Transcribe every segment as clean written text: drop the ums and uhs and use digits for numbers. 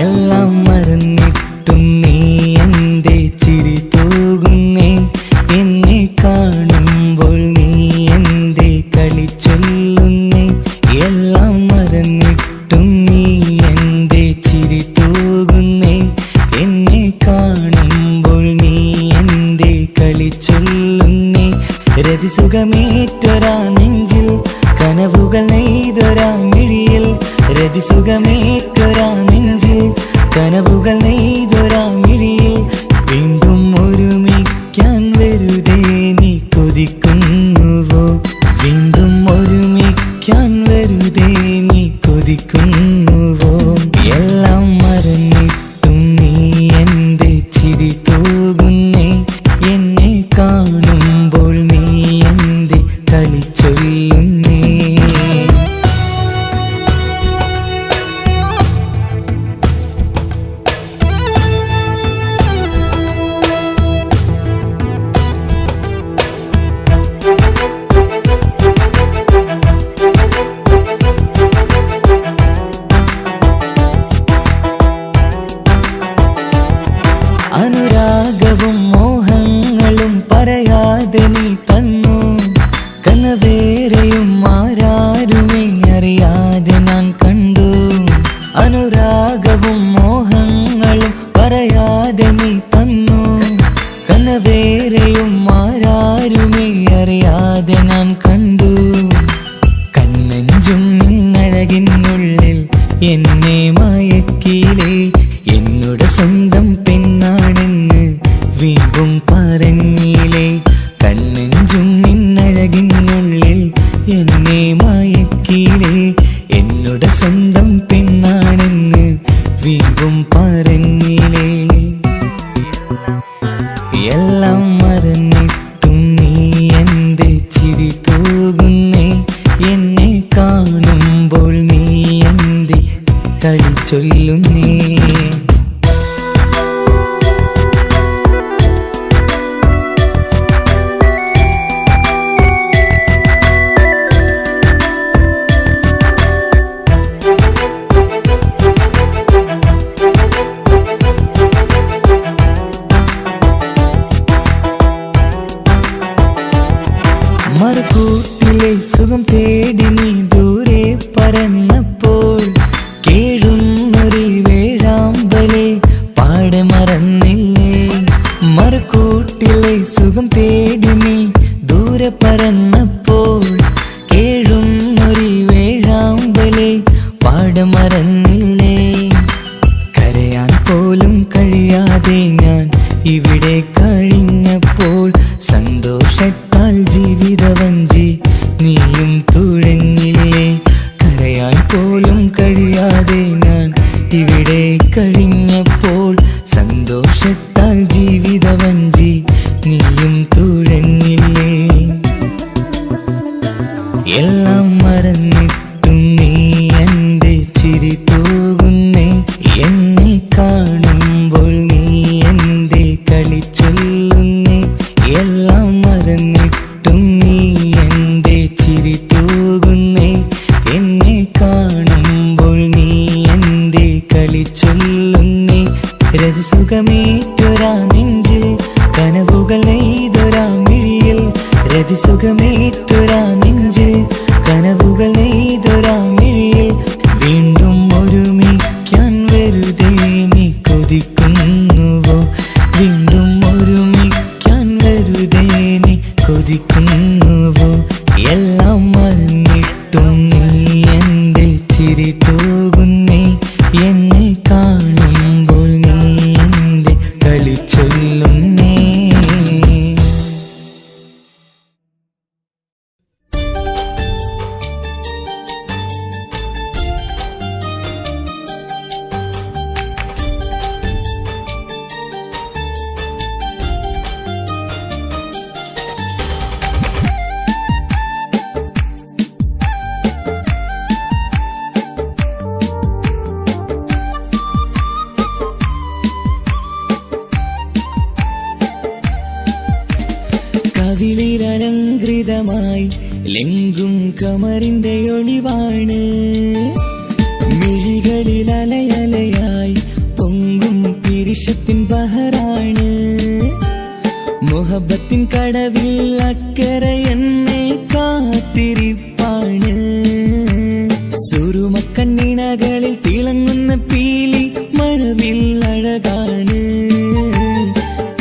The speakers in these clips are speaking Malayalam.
എല്ലാം മറന്നിട്ടും നീ എന്തേ ചിരി തൂകുന്നേ? എന്നെ കാണുമ്പോൾ നീ എന്തേ കളി ചൊല്ലുന്നേ? എല്ലാം മറന്നിട്ടും നീ എന്തേ ചിരി തൂകുന്നേ? എന്നെ കാണുമ്പോൾ നീ എന്തേ കളി ചൊല്ലുന്നേ? രതിസുഖമേറ്റൊരാ നെഞ്ചിൽ കനവുകൾ നെയ്തൊരാ മിഴിയിൽ, രതിസുഖമേറ്റൊരാ നെഞ്ചിൽ കനവുകൾ നെയ്തൊരാ മിഴിയിൽ, വീണ്ടും ഒരുമിക്കാൻ വെറുതെ നീ കൊതിക്കുന്നുവോ? വീണ്ടും ഒരുമിക്കാൻ വെറുതെ നീ കൊതിക്കുന്നുവോ? എല്ലാം മറന്നിട്ടും നീ എന്തേ ചിരി തൂകുന്നേ? എന്നെ കാണുമ്പോൾ നീ എന്തേ കളി ചൊല്ലുന്നേ? അനുരാഗവും മോഹങ്ങളും പറയാതെ നീ തന്നു, കനവേറെയും ആരാരുമേ അറിയാതെ ഞാൻ കണ്ടു. അനുരാഗവും മോഹങ്ങളും പറയാതെ നീ തന്നു, കനവേറെയും ആരാരുമേ അറിയാതെ ഞാൻ കണ്ടു. കണ്ണഞ്ചും നിന്നഴകിനുള്ളിൽ എന്നെ മയക്കിലേ, എന്നോട് സ്വന്തം പെണ്ണാണെന്ന് വീണ്ടും പറഞ്ഞില്ലേ? കണ്ണെഞ്ചും നിന്നഴകിനുള്ളിൽ എന്നെ മയക്കിലേ, എന്നോട് സ്വന്തം പെണ്ണാണെന്ന് വീണ്ടും പറഞ്ഞില്ലേ? എല്ലാം മറന്നിട്ടും നീ എന്തേ ചിരി തൂകുന്നേ? എന്നെ കാണുമ്പോൾ നീ എന്തേ കളി ചൊല്ലുന്നേ? മറുകൂട്ടിലെ സുഖം തേടി നീ ദൂരെ പറന്നപ്പോൾ, കേഴുന്നൊരു വേഴാമ്പലെ പാടെ മറന്നില്ലേ? മറുകൂട്ടിലെ സുഖം തേടി നീ ദൂരെ പറന്നപ്പോൾ, കേഴുന്നൊരു വേഴാമ്പലെ പാടെ മറന്നില്ലേ? കരയാൻ പോലും കഴിയാതെ ഞാൻ ഇവിടെ കഴിഞ്ഞപ്പോൾ, സന്തോഷത്താൽ ജീവിതവഞ്ചി നീയും തുഴഞ്ഞില്ലേ? കരയാൻ പോലും കഴിയാതെ ഞാൻ ഇവിടെ കഴിഞ്ഞപ്പോൾ, സന്തോഷത്താൽ ജീവിതവഞ്ചി നീയും തുഴഞ്ഞില്ലേ? എല്ലാം മറന്നിട്ടും നീ എന്തേ ചിരി തൂകുന്നേ? എന്നെ കാണുമ്പോൾ നീ എന്തേ കളി ചൊല്ലുന്നേ? എല്ലാം മറന്നിട്ടും നീ എന്തേ ചിരി തൂകുന്നേ? എന്നെ കാണുമ്പോൾ നീ എന്തേ കളി ചൊല്ലുന്നേ? രതിസുഖമേറ്റൊരാ നെഞ്ചിൽ കനവുകൾ നെയ്തൊരാ മിഴിയിൽ, രതിസുഖമേറ്റൊരാ നെഞ്ചിൽ കനവുകൾ നെയ്തൊരാ മിഴിയിൽ, വീണ്ടും ഒരുമിക്കാൻ വെറുതെ നീ കൊതിക്കുന്നുവോ? വീണ്ടും ഒരുമിക്കാൻ വെറുതെ നീ കൊതിക്കുന്നുവോ? എല്ലാം മറന്നിട്ടും നീ എന്തേ ചിരി തൂകുന്നേ? എന്നെ കാണുമ്പോൾ നീ എന്തേ കളി ചൊല്ലുന്നേ? കവിളിലലങ്കൃതമായി ലെങ്കും കമറിന്റെ ഒളിവാണ്. മിഴികളിൽ അലയലയായി പൊങ്കും പിരിശത്തിൻ ബഹറാണ്. മുഹബത്തിൻ കടവിൽ അക്കരെ എന്നെ കാത്തിരിപ്പാണ്. സുറുമക്കണ്ണിണകളിൽ തിളങ്ങുന്ന പീലി മഴവിൽ അഴകാണ്.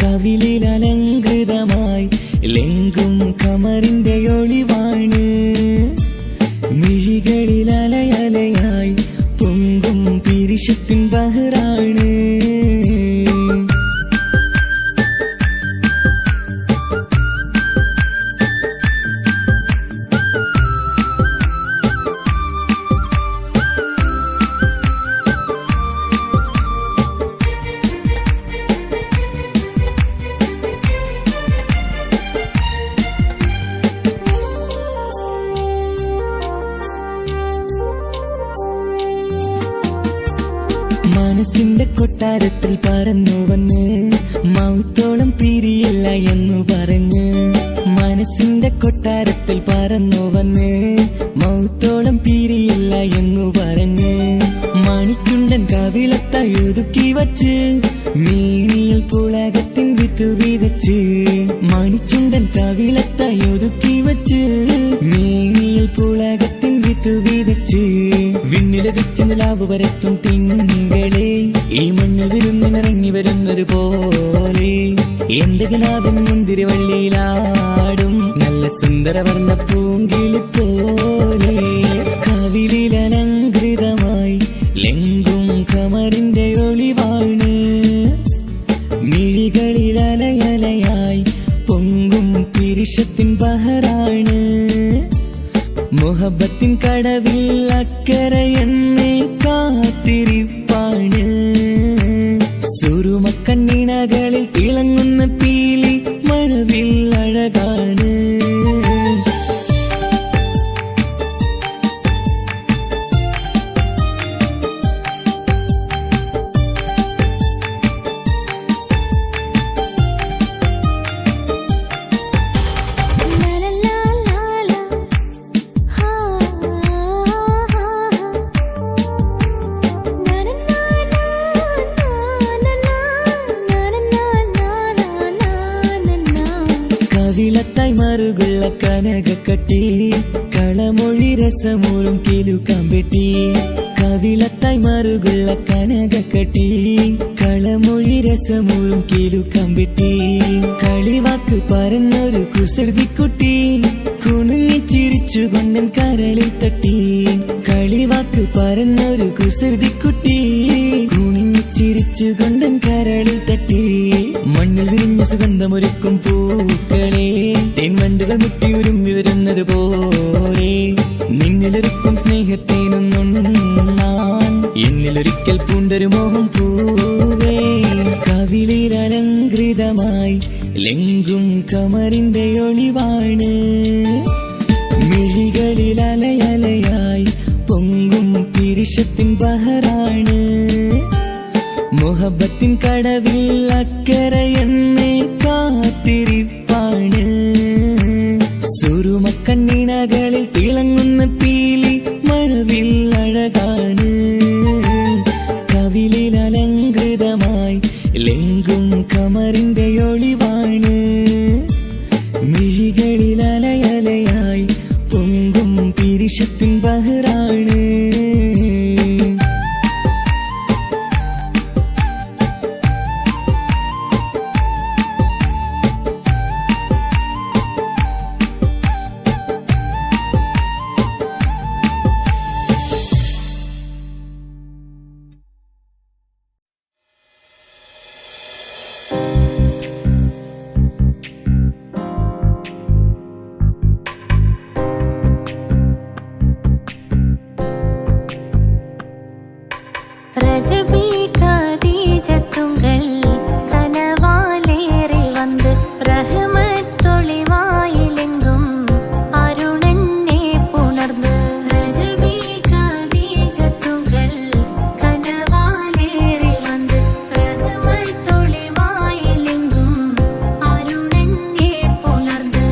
കവിളിൽ അലങ്കൃതമായി ലെങ്കും കമറിന്റെ ഒളിവാണ്. മിഴികളിൽ അലയലയായി പൊങ്കും പിരിശത്തിൻ ബഹറാണ്. മനസ്സിന്റെ കൊട്ടാരത്തിൽ പറന്നു വന്ന് മൗത്തോളം പിരിയില്ല എന്നു പറഞ്ഞ്. മനസ്സിന്റെ കൊട്ടാരത്തിൽ പറന്നു വന്ന് മൗത്തോളം പിരിയില്ല എന്നു പറഞ്ഞ്. മണിച്ചുണ്ടൻ കവിളത്തായി ഒതുക്കി വച്ച് മീനിയിൽ പുളകത്തിൻ വിത്തു വിതച്ച്. മണിച്ചുണ്ടൻ കവിളത്തായി ഒതുക്കി വച്ച് മീനിയിൽ പുളകത്തിൻ വിത്തു വിതച്ച്. വിണ്ണിലതിച്ച് നിലാവ് വരത്തും തിങ്കളെ ഈ മണ്ണിൽ വിരുന്നിനിറങ്ങി വരുന്നൊരു പോലെ. എന്റെ കിനാവിൻ മുന്തിരി വള്ളിയിലാടും നല്ല സുന്ദരവർണ്ണ പൂങ്കിളി പോലെ. കവിളിലലങ്കൃതമായി ലെങ്കും കമറിന്റെ ഒളിവാണ്. മിഴികളിൽ അലയലയായി പൊങ്കും പിരിശത്തിൻ ബഹറാണ്. മുഹബത്തിൻ കടവിൽ അക്കരെ എന്നെ കാത്തിരിപ്പാണ്. സുറുമക്കണ്ണിണകളിൽ തിളങ്ങുന്ന പീലി മഴവിൽ അഴകാണ്. കവിളത്തായി മറുകുള്ള കനകക്കട്ടി കളമൊഴി രസമൂറും കിലുക്കാമ്പെട്ടി. കവിളത്തായി മറുകുള്ള കനകക്കട്ടി കളമൊഴി രസമൂറും കിലുക്കാമ്പെട്ടി. കളിവാക്ക് പറഞ്ഞൊരു കുസൃതിക്കുട്ടി കുണുങ്ങിച്ചിരിച്ചു കൊണ്ടൻ കരളിൽ തട്ടി. കളിവാക്ക് പറഞ്ഞൊരു കുസൃതിക്കുട്ടി കുണുങ്ങിച്ചിരിച്ചു കൊണ്ടൻ കരളിൽ തട്ടി. മണ്ണിൽ വിരിഞ്ഞ സുഗന്ധമൊരുക്കും പൂക്കളെ തേൻവണ്ടുകൾ മുട്ടിയുരുമ്പി വരുന്നത് പോലെ. നിന്നിലൊരുക്കും സ്നേഹത്തേനൊന്നുണ്ണാൻ എന്നിലൊരിക്കൽ പൂണ്ടൊരു മോഹം പൂവേ. കവിളിലലങ്കൃതമായി ലെങ്കും കമറിന്റെ ഒളിവാണ്. മിഴികളിൽ അലയലയായി പൊങ്കും പിരിശത്തിൻ ബഹറാണ്. മുഹബത്തിൻ കടവിൽ അക്കരെ എന്നെ കാത്തിരിപ്പാണ്. സുറുമക്കണ്ണിണകളിൽ തിളങ്ങുന്ന പീലി മഴവിൽ അഴകാണ്. കവിളിലലങ്കൃതമായി ലെങ്കും കമറിന്റെ ഒളിവാണ്. മിഴികളിൽ അലയലയായി പൊങ്കും പിരിശത്തിൻ ബഹറാണ്. ரஜபி கதீஜத்துங்கள் கனவாலேறி வந்து ரஹ்மத்தொளிவாயிலெங்கும் அருணன்னே புணர்ந்து. ரஜபி கதீஜத்துங்கள் கனவாலேறி வந்து ரஹ்மத்தொளிவாயிலெங்கும் அருணன்னே புணர்ந்து.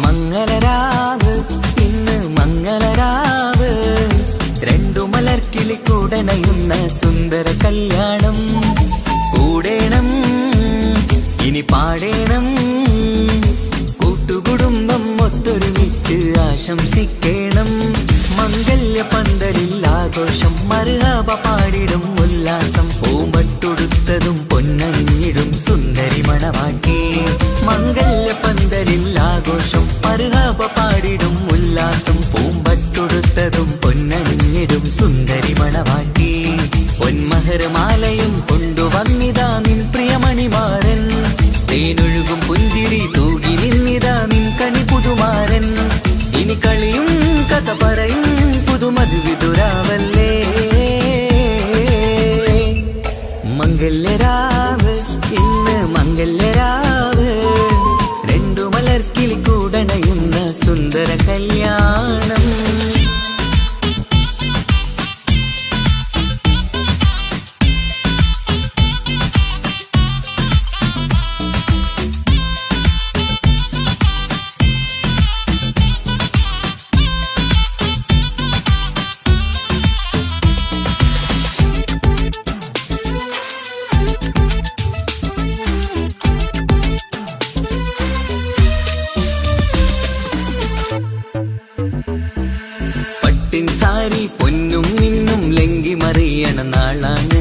മംഗളരാവ് ഇന്ന് മംഗളരാവ് രണ്ടു മലർക്കിളിക്കൂടനയുന്ന സുന്ദര കല്യാണം കൂടേണം ഇനി പാടേണം കൂട്ടുകുടുംബം ഒത്തൊരുമിച്ച് ആശംസിക്കേണം മംഗല്യ പന്തലിൽ ആഘോഷം മർഹബ പാടിടും ഉല്ലാസം പൂമ്പട്ടുടുത്തതും പൊന്നണിഞ്ഞിടും സുന്ദരി മണവാട്ടി മംഗല്യ പന്തലിൽ ആഘോഷം മർഹബ പാടിടും ഉല്ലാസം പൂമ്പട്ടുടുത്തതും പൊന്നണിഞ്ഞിടും സുന്ദരി മണവാട്ടി പൊന്മഹർമാലയും കൊണ്ടുവന്നിതാ നിൻ പ്രിയമണിമാരൻ തേനൊഴുകും പുഞ്ചിരി തൂകി നിന്നിതാ നിൻ കണി പുതുമാരൻ ഇനി കളിയും കഥ പറയും പുതുമധുവിതുരാവല്ലേ മംഗല്യരാവ് ഇന്ന് മംഗല്യരാവ് രണ്ടു മലർക്കിളിക്കൂടനയുന്ന സുന്ദര കല്യാണം സാരി പൊന്നും മിന്നും ലങ്കി മറിയണ നാളാണ്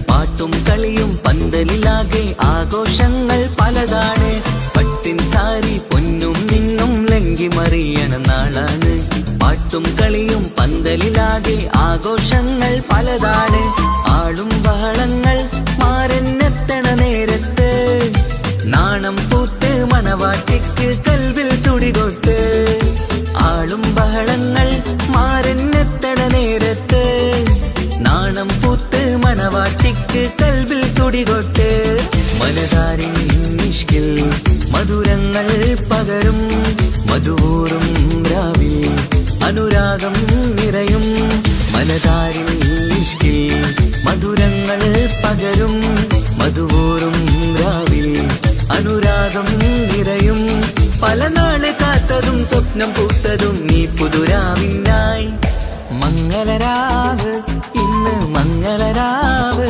പാട്ടും കളിയും പന്തലിലാകെ ആഘോഷങ്ങൾ പലതാണ് പട്ടിൻ സാരി പൊന്നും മിന്നും ലങ്കി മറിയണ നാളാണ് പാട്ടും കളിയും പന്തലിലാകെ ആഘോഷങ്ങൾ പലതാണ് ആളും ബഹളങ്ങൾ മാറന്നെത്തണ നേരത്ത് നാണം പൂത്ത് മണവാട്ടിക്ക് കൽവിൽ തുടികൊട്ട് ആളും ബഹളങ്ങൾ മാറന്നെത്തണ നേരത്ത് നാണം പൂത്ത് മണവാട്ടിക്ക് കൽവിൽ തുടികൊട്ട് മനതാരിൻ നിഷ്കിൽ മധുരങ്ങൾ പകരും മധുവൂറും രാവിൽ അനുരാഗം നിറയും മനതാരിൻ നിഷ്കിൽ മധുരങ്ങൾ പകരും മധുവൂറും രാവിൽ അനുരാഗം നിറയും പല നാള് കാത്തതും സ്വപ്നം പൂത്തതും നീ പുതുരാവിനായി മംഗളരാവ് ഇന്ന് മംഗളരാവ്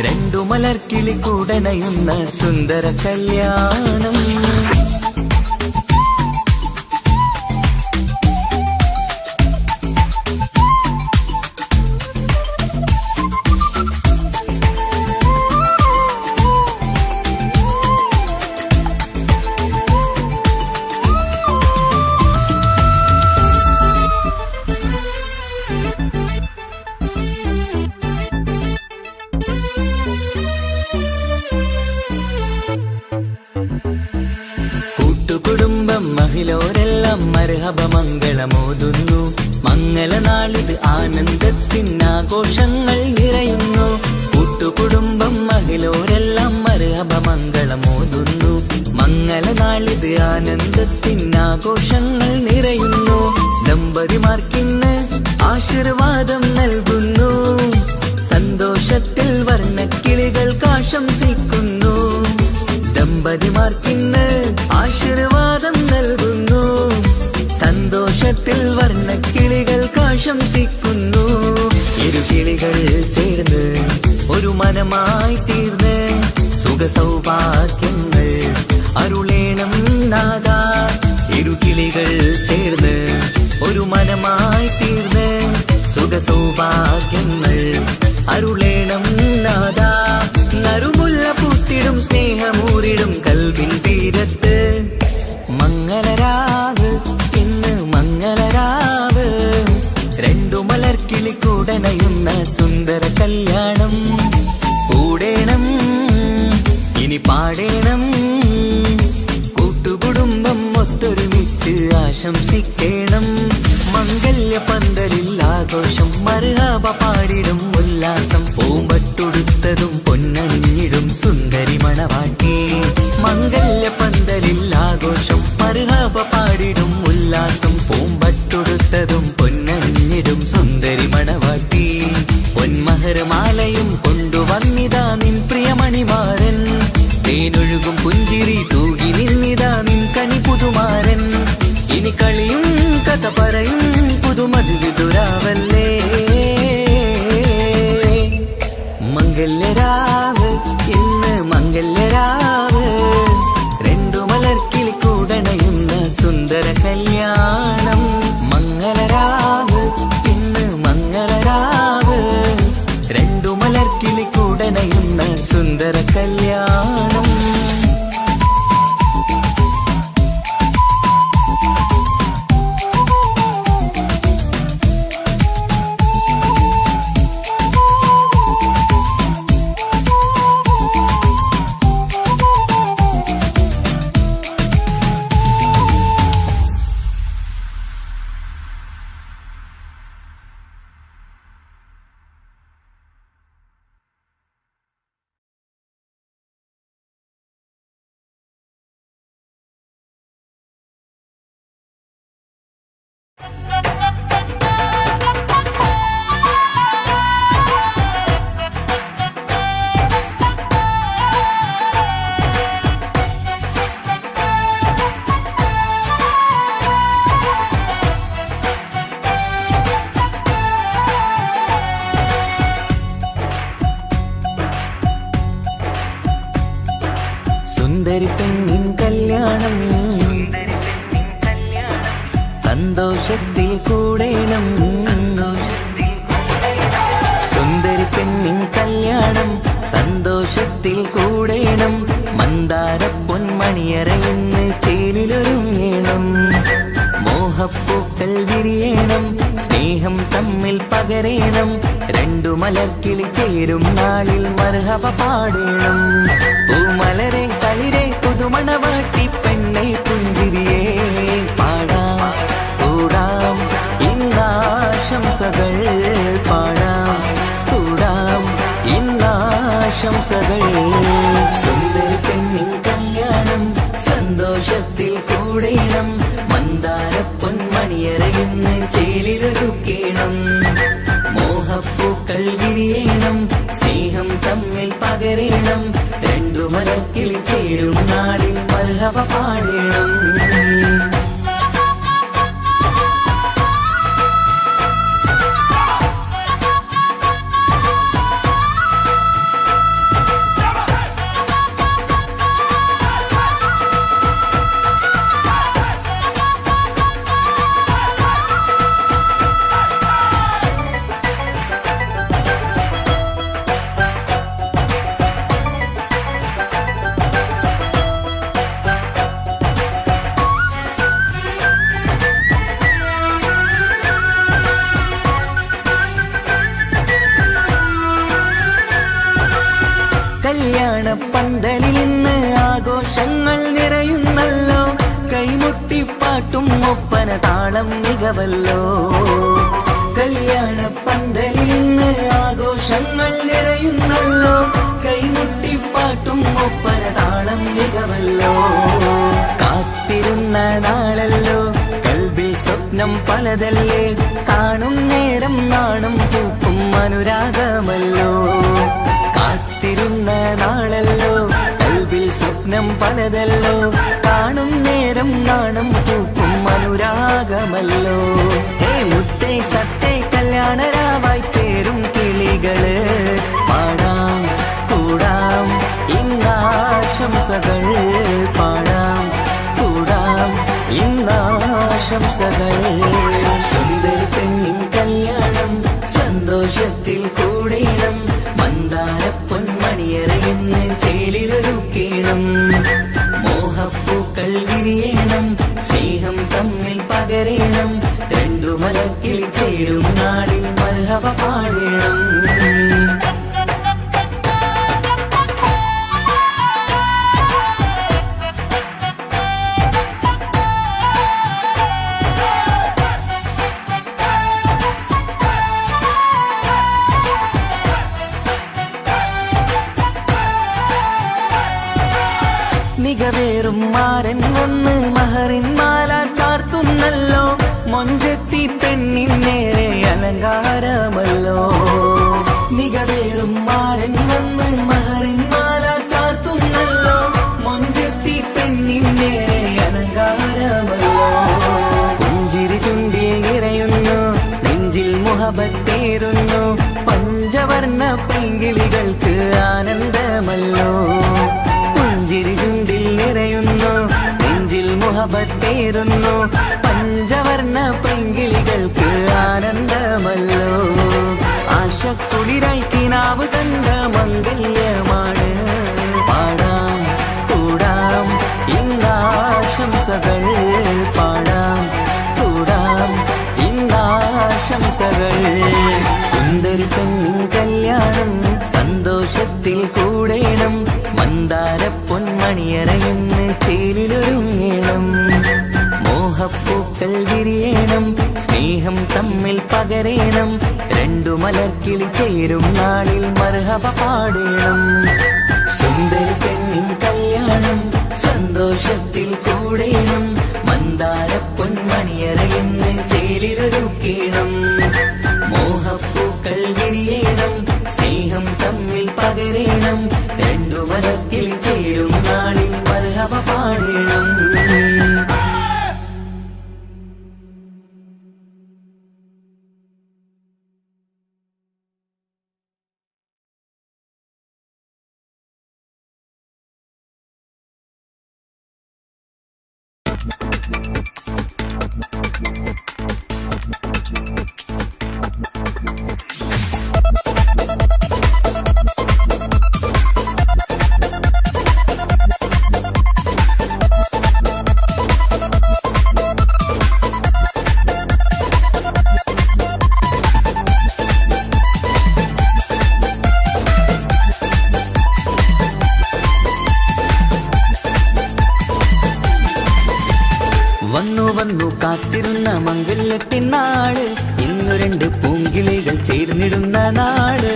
രണ്ടു മലർക്കിളിക്കൂടനയുന്ന സുന്ദര കല്യാണം കൂട്ടുകുടുംബം മഹിളോരെല്ലാം മർഹബ മംഗളമോതുന്നു മംഗളനാളിത് ആനന്ദത്തിനാഘോഷങ്ങൾ നിറയുന്നു കൂട്ടുകുടുംബം മഹിളോരെല്ലാം മർഹബ മംഗളമോതുന്നു മംഗളനാളിത് ആനന്ദത്തിനാഘോഷങ്ങൾ നിറയുന്നു ദമ്പതിമാർക്കിന്ന് ആശീർവാദം നൽകുന്നു സന്തോഷത്തിൽ വർണ്ണക്കിളികൾക്ക് ആശംസിക്കുന്നു ദമ്പതിമാർക്കിന്ന് ആശീർവാദം നൽകുന്നു സന്തോഷത്തിൽ വർണ്ണക്കിളികൾക്ക് ആശംസിക്കുന്നു ഇരുകിളികൾ ചേർന്ന് ഒരു മനമായി തീർന്ന് സുഖ സൗഭാഗ്യങ്ങൾ അരുളേണം നാദാ ഇരുകിളികൾ ചേർന്ന് ഒരു മനമായി തീർന്ന് സുഖ സൗഭാഗ്യങ്ങൾ അരുളേണം നാദാ നറുമുല്ല പൂത്തിടും സ്നേഹമൂരിടും കൽവിൻ തീരത്ത് മംഗളരാവ് ഇന്ന് മംഗളരാവ് രണ്ടു മലർക്കിളിക്കൂടനയുന്ന സുന്ദര കല്യാണം കല്യാണം സന്തോഷത്തിൽ കൂടേണം സുന്ദരി പെണ്ണിൻ കല്യാണം സന്തോഷത്തിൽ കൂടേണം മന്ദാര പൊന്മണിയറയിന്ന് ചേലിലൊരുങ്ങേണം മോഹപ്പൂക്കൾ വിരിയണം സ്നേഹം തമ്മിൽ പകരേണം രണ്ടു മലർക്കിളി ചേരും നാളിൽ മർഹബ പാടേണം പൂമലരെ കളിരെ പുതുമണവാട്ടി പെണ്ണെ പുഞ്ചിരിയേ പാടാം കൂടാം ഇന്നാശംസകൾ പാടാം കൂടാം ഇന്നാശംസകൾ സുന്ദരി പെണ്ണിൻ കല്യാണം സന്തോഷത്തിൽ കൂടേണം മന്ദാര പൊന്മണിയറയിന്ന് ചേലിലൊരുക്കേണം മോഹപ്പൂക്കൾ വിരിയണം സ്നേഹം തമ്മിൽ പകരേണം രണ്ടു മരക്കിളി ചേരും നാളിൽ മർഹബ പാടേണം കല്യാണ പന്തലിൽ ഇന്ന് ആഘോഷങ്ങൾ നിറയുന്നല്ലോ കൈമുട്ടിപ്പാട്ടും ഒപ്പന താളം മികവല്ലോ കല്യാണ പന്തലിൽ ഇന്ന് ആഘോഷങ്ങൾ നിറയുന്നല്ലോ കൈമുട്ടിപ്പാട്ടും ഒപ്പന താളം മികവല്ലോ കാത്തിരുന്ന നാളല്ലോ കൽബിൽ സ്വപ്നം പലതല്ലേ കാണും നേരം നാണം പൂക്കും അനുരാഗമല്ലോ കാത്തിരുന്ന നാളല്ലോ കൽബിൽ സ്വപ്നം പലതല്ലോ കാണും നേരം നാണം പൂക്കും അനുരാഗമല്ലോ ഹേ മുത്തേ സത്തേ കല്യാണരാവായി ചേരും കിളികള് പാടാം കൂടാം ഇന്നാശംസകൾ പാടാം കൂടാം ഇന്നാശംസകൾ സുന്ദരി പെണ്ണിൻ കല്യാണം സന്തോഷത്തിൽ കൂടേണം മന്ദാര പൊന്മണിയറയിന്ന് ചേലിലൊരുക്കേണം മോഹപ്പൂക്കൾ വിരിയണം സ്നേഹം തമ്മിൽ പകരേണം രണ്ടു മലക്കിളി ചേരും നാളിൽ മർഹബ പാടേണം മികവേറും മാരൻ വന്ന് മഹറിൻ മാല ചാർത്തുന്നല്ലോ മൊഞ്ചെത്തി പെണ്ണിൻ നേരെ അലങ്കാരമല്ലോ മികവേറും മാരൻ വന്ന് മഹറിൻ മാല ചാർത്തുന്നല്ലോ മൊഞ്ചെത്തി പെണ്ണിൻ നേരെ അലങ്കാരമല്ലോ പുഞ്ചിരി ചുണ്ടിൽ നിറയുന്നു നെഞ്ചിൽ മുഹബത്തേറുന്നു പഞ്ചവർണ്ണ പൈങ്കിളികൾക്ക് ആനന്ദമല്ലോ പുഞ്ചിരി ചുണ്ടിൽ നിറയുന്നു നെഞ്ചിൽ മുഹബത്തേറുന്നു പഞ്ചവർണ്ണ പൈങ്കിളികൾക്ക് ആനന്ദമല്ലോ ആശക്കുളിരായി കിനാവ് കണ്ട മംഗല്യമാണ് പാടാം കൂടാം ഇന്നാശംസകൾ പാടാം കൂടാം ഇന്നാശംസകൾ സുന്ദരി പെണ്ണിൻ കല്യാണം സന്തോഷത്തിൽ കൂടേണം മന്ദാര പൊന്മണിയറയിന്ന് ചേലിലൊരുങ്ങേണം മോഹപ്പൂക്കൾ വിരിയണം സ്നേഹം തമ്മിൽ പകരേണം രണ്ടു മലർക്കിളി ചേരും നാളിൽ മർഹബ പാടേണം സുന്ദരി പെണ്ണിൻ കല്യാണം സന്തോഷത്തിൽ കൂടേണം മന്ദാര പൊന്മണിയറയിന്ന് ചേലിലൊരുക്കേണം മോഹപ്പൂക്കൾ വിരിയണം സ്നേഹം തമ്മിൽ പകരേണം രണ്ടു മലക്കിളി ചേരും നാളിൽ മർഹബ പാടേണം വന്നു വന്നു കാത്തിരുന്ന മംഗല്യത്തിനാള്, ഇന്നു രണ്ട് പൂങ്കിളികൾ ചേർന്നിടുന്ന നാള്.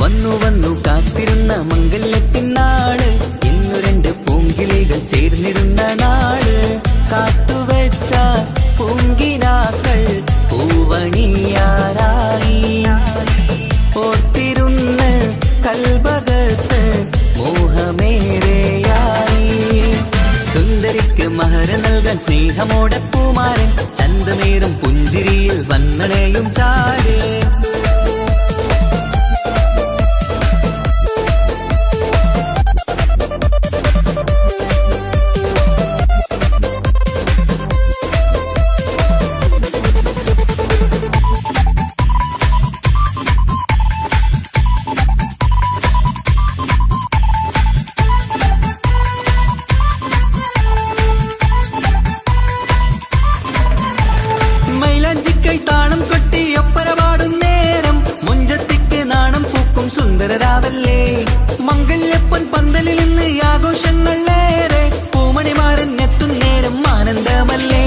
വന്നു വന്നു കാത്തിരുന്ന മംഗല്യത്തിനാള്, ഇന്നു രണ്ട് പൂങ്കിളികൾ ചേർന്നിടുന്ന നാള്. കാത്തുവെച്ച പൂങ്കിനാക്കൾ പൂവണിയാറായി, ഓർത്തിരുന്ന് കൽബകത്ത് മോഹമേറെയായി. സുന്ദരിക്ക് മഹർ നൽകാൻ സ്നേഹമോടെ പൂമാരൻ, ചന്തമേറും പുഞ്ചിരിയിൽ വന്നണയും ചാര്. താളം കൊട്ടി ഒപ്പര പാടും നേരം, മുഞ്ചത്തിക്ക് നാണം പൂക്കും സുന്ദരരാവല്ലേ. മംഗല്യപ്പൊൻ പന്തലിൽ നിന്ന് ആഘോഷങ്ങളേറെ, പൂമണിമാരൻ എത്തും നേരം ആനന്ദമല്ലേ.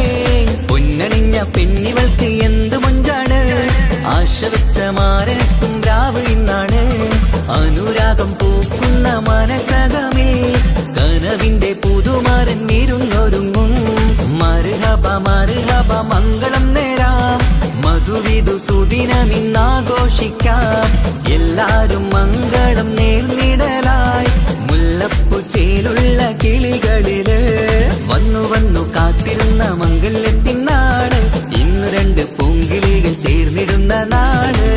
പൊന്നണിഞ്ഞ പെണ്ണിവൾക്ക് എന്ത് മുഞ്ചാണ്, ആശ വെച്ച മാരനെത്തും രാവ് ഇന്നാണ്. അനുരാഗം പൂക്കുന്ന മനസകമേ, കനവിന്റെ പുതുമാരൻ ഇരുന്നൊരുങ്ങും. മർഹബ മർഹബ മംഗളം നേരാം, മധുവിധു സുദിനമിന്നാഘോഷിക്കാം. എല്ലാരും മംഗളം നേർന്നിടലായി, മുല്ലപ്പൂ ചേലുള്ള കിളികളില്. വന്നു വന്നു കാത്തിരുന്ന മംഗല്യത്തിനാള്, ഇന്നു രണ്ട് പൂങ്കിളികൾ ചേർന്നിടുന്ന നാള്.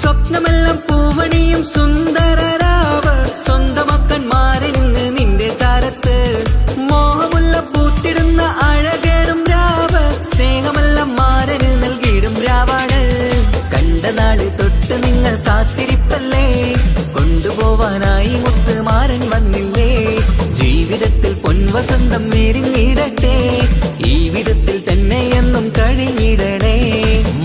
സ്വപ്നമെല്ലാം പൂവണിയും സുന്ദരരാവ്, സ്വന്തമക്കന്മാരിന്ന് നിന്റെ ചാരത്ത്. മോഹമുള്ള പൂത്തിടുന്ന അഴകേറും രാവ്, സ്നേഹമെല്ലാം മാരന് നൽകിയിടും രാവാണ്. കണ്ട നാള് തൊട്ട് നിങ്ങൾ കാത്തിരിപ്പല്ലേ, കൊണ്ടുപോവാനായി മുത്തുമാരൻ വന്നില്ലേ. ജീവിതത്തിൽ പൊൻവസന്തം നേരിഞ്ഞിടട്ടെ, ഈ വിധത്തിൽ തന്നെ എന്നും കഴിഞ്ഞിടണേ.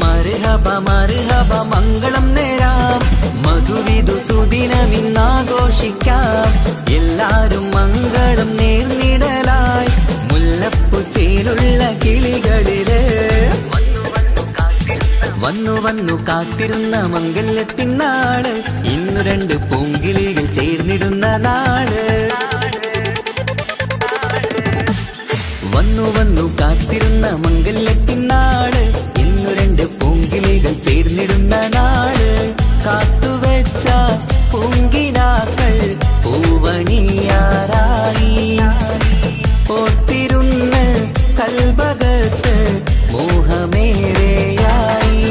മർഹബ മർഹബ മംഗളം നേരാം, മധുവിധു സുദിനമിന്നാഘോഷിക്കാം. എല്ലാരും മംഗളം നേർന്നിടലായി, മുല്ലപ്പൂ ചേലുള്ള കിളികളില്. വന്നു വന്നു കാത്തിരുന്ന മംഗല്യത്തിനാള്, ഇന്നു രണ്ട് പൂങ്കിളികൾ ചേർന്നിടുന്ന നാള്. വന്നു വന്നു കാത്തിരുന്ന മംഗല്യത്തിനാള്, ഇന്നു രണ്ട് പൂങ്കിളികൾ ചേർന്നിടുന്ന നാള്. കാത്തുവെച്ച പൂങ്കിനാക്കൾ പൂവണിയാറായി, ഓർത്തിരുന്ന് കൽബകത്ത് മോഹമേറെയായി.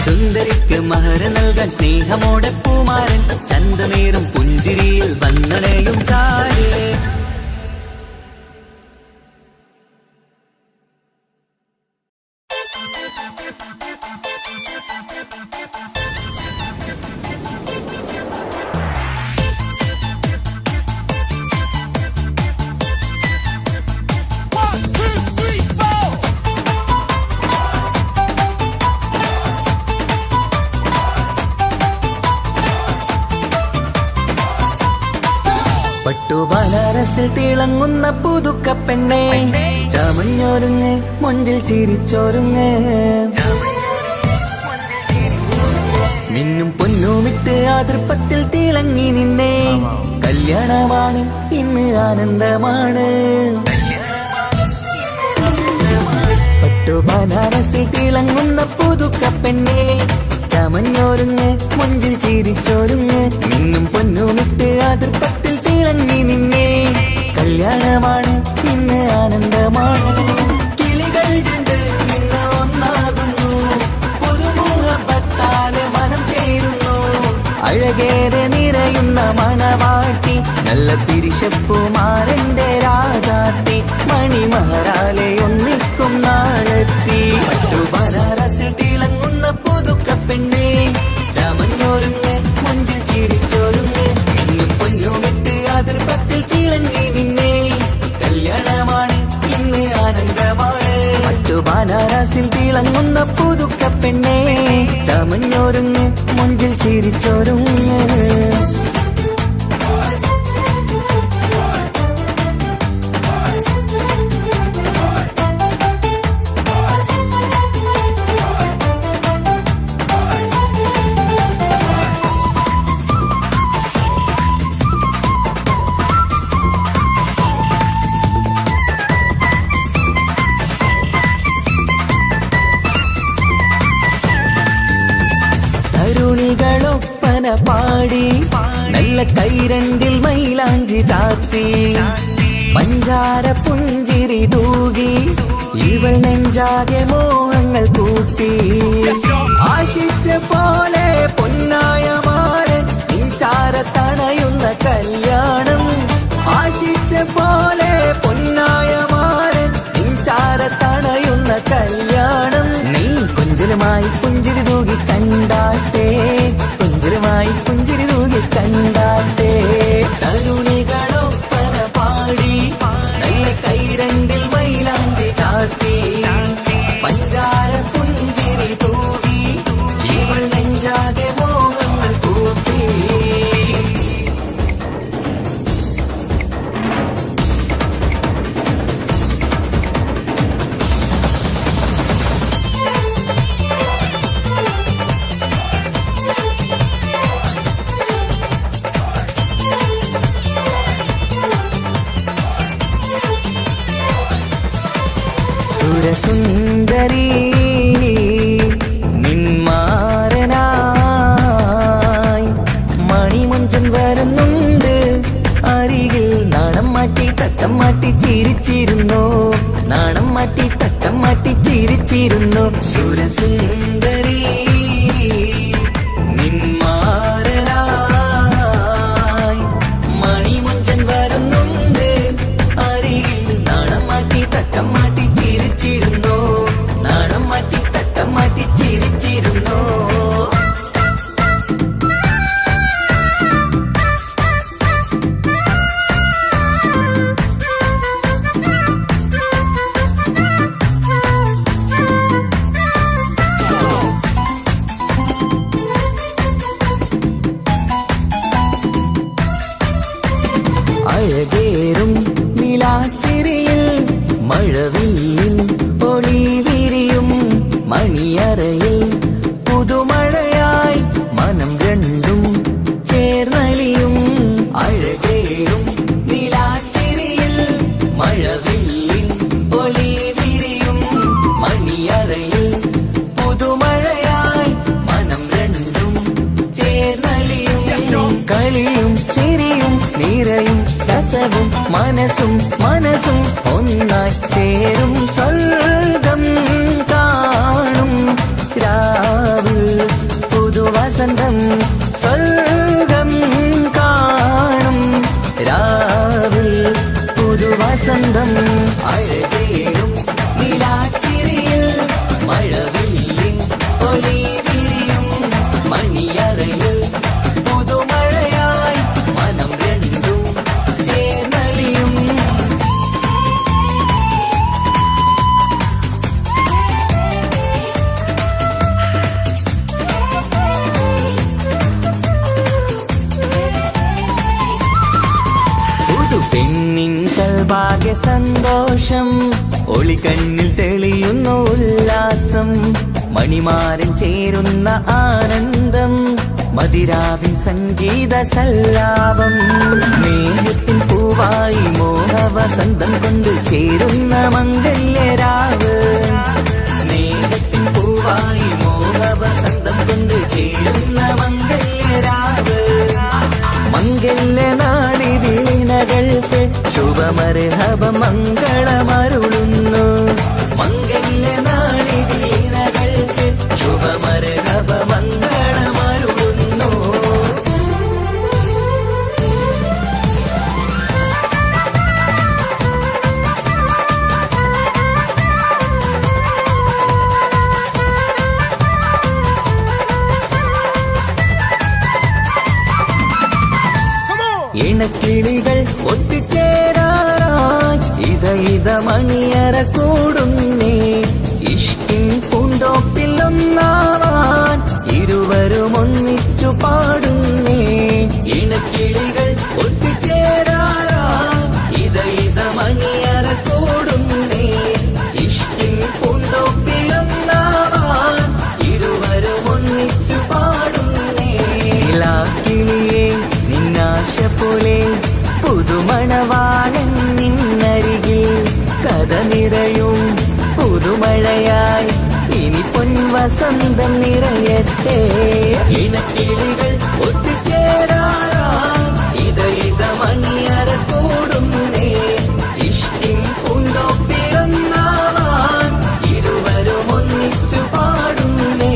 സുന്ദരിക്ക് മഹർ നൽകാൻ സ്നേഹമോടെ പൂമാരൻ, ചന്തമേറും പുഞ്ചിരിയിൽ വന്നണയും ചാര്. പട്ടുബനാറസിൽ തിളങ്ങുന്ന പുതുക്ക പെണ്ണേ, ചമഞ്ഞൊരുങ്ങ് മുഞ്ചിൽ ചിരിച്ചൊരുങ്ങ്. മിന്നും പൊന്നുമിട്ട് ആതൃപ്പത്തിൽ തിളങ്ങി നിന്നേ, കല്യാണമാണ് ഇന്ന് ആനന്ദമാണ്. തീളത്തിൽ തിളങ്ങുന്ന പുതുക്കപ്പെണ്ണേ ചമഞ്ഞോരുങ്ങ് മുഞ്ചിൽ ചിരിച്ചോരുങ്ങ് മിന്നും പൊന്നുമിട്ട് അതിർപ്പത്തിൽ തിളങ്ങി നിന്നേ കല്യാണമാണ് ഇന്ന് ആനന്ദമാണ് കിളികൾ കണ്ട് ഇന്ന് ഒന്നാകുന്നു പുതുമുഹബത്താല് മനം ചേരുന്നു അഴകേറെ നിറയുന്ന മണവാട്ടി നല്ല പിരിശപ്പുമാരന്റെ രാജാത്തി മണിമഹറാലെ ഒന്നിക്കും നാളെത്തി പട്ടു ബനാറസിൽ തിളങ്ങുന്ന പുതുക്കപ്പെണ്ണേ ചമഞ്ഞോരുങ്ങ് മുഞ്ചിൽ ചിരിച്ചോരുങ്ങ് മിന്നും പൊന്നുമിട്ട് അതിർപ്പത്തിൽ തിളങ്ങി നിന്നേ കല്യാണമാണ് ഇന്ന് ആനന്ദമാണ് പട്ടു ബനാറസിൽ തിളങ്ങുന്ന പുതുക്കപ്പെണ്ണേ ചമഞ്ഞോരുങ്ങ് മുഞ്ചിൽ ചിരിച്ചോരുങ്ങ് തരുണികളൊപ്പന പാടി നല്ല കൈരണ്ടിൽ മൈലാഞ്ചി ചാർത്തി പഞ്ചാര പുഞ്ചിരി തൂകി ഇവൾ നെഞ്ചാകെ മോഹങ്ങൾ കൂട്ടി ആശിച്ച പോലെ പൊന്നായ മാരൻ നിൻചാര തണയുന്ന കല്യാണം ആശിച്ച പോലെ പൊന്നായ മാരൻ നിൻചാര തണയുന്ന കല്യാണം നീ കൊഞ്ചലുമായി പുഞ്ചിരി തൂകി കണ്ടാട്ടെ കൊഞ്ചലുമായി പുഞ്ചിരി തൂകി കണ്ടാട്ടെ തരുണികളൊപ്പന പാടി നല്ല കൈരണ്ടിൽ മൈലാഞ്ചി ചാർത്തി പഞ്ചാര പുഞ്ചിരി തൂകി ഇവൾ നെഞ്ചാകെ മോഹങ്ങൾ കൂട്ടി സുരസുന്ദരി നിന്മാരനായി മണിമുഞ്ചൻ വരുന്നുണ്ട് അരികിൽ നാണം മാറ്റി തട്ടം മാറ്റി ചിരിച്ചിരുന്നു നാണം മാറ്റി തട്ടം മാറ്റി ചിരിച്ചിരുന്നു സുരസുന്ദരി നിന്മാരനായി മണിമുഞ്ചൻ വരുന്നുണ്ട് അരികിൽ നാണം മാറ്റി തട്ടം മാറ്റി ചിരിച്ചിരുന്നു നാണം മാറ്റി തട്ടം മാറ്റി ചിരിച്ചിരുന്നു അഴകേറും നിലാച്ചിരിയിൽ മഴവില്ലിൻ ഒളി വിരിയും മണിയറയിൽ പുതുമഴയായി മനം രണ്ടും ചേർന്നലിയും അഴകേറും നിലാച്ചിരിയിൽ മഴവില്ലിൻ ഒളി വിരിയും മണിയറയിൽ പുതുമഴയായി മനം രണ്ടും ചേർന്നലിയും കളിയും ചിരിയും നിറയും രസവും മനസ്സും മനസ്സും ഒന്നായി ചേരും സ്വർഗം കാണും രാവിൽ പുതുവസന്തം സ്വർഗം കാണും രാവിൽ പുതുവസന്തം അഴകേറും നിലാച്ചിരിയിൽ മഴവില്ലിൻ ഒളി വിരിയും മണിയറയിൽ പുതുമഴയായി മനം രണ്ടും ചേർന്നലിയും പുതു പെണ്ണിൻ കൽഭാഗ്യ സന്തോഷം ഒളികണ്ണിൽ തെളിയുന്നു ഉല്ലാസം മണിമാരൻ ചേരുന്ന ആനന്ദം മതിരാവിൻ സംഗീത സല്ലാപം സ്നേഹത്തിൻ പൂവായി മോഹവസന്തം കൊണ്ട് ചേരുന്ന മംഗല്യരാവ് സ്നേഹത്തിൻ മർഹബ മംഗളമരുളുന്നു. മംഗല്യ നാളിതീണകൾക്ക് ശുഭ മർഹബ മംഗളമരുളുന്നു. ഇണക്കിളികൾ ഒത്തുചേരാറായി ഇത മണിയറ കൂടുന്നേ. ഇഷ്കിൻ പൂന്തോപ്പിൽ ഒന്നാവാൻ ഇരുവരും ഒന്നിച്ചു പാടുന്നേ. ഇണക്കിളികൾ ഒത്തുചേരാറായി ഇത മണിയറ കൂടുന്നേ. ഇഷ്കിൻ പൂന്തോപ്പിൽ ഒന്നാവാൻ ഇരുവരും ഒന്നിച്ചു പാടുന്നേ. കിളിയേ നിന്നാശ പോലെ പുതുമണവാളൻ നിന്നരികിൽ കഥ നിറയും പുതുമഴയായി ഇനി പൊൻവസന്തം നിറയട്ടെ. ഇണക്കിളികൾ ഒത്തുചേരാറായി ഇത മണിയറ കൂടുന്നേ. ഇഷ്കിൻ പൂന്തോപ്പിലൊന്നാവാൻ ഇരുവരും ഒന്നിച്ചു പാടുന്നേ.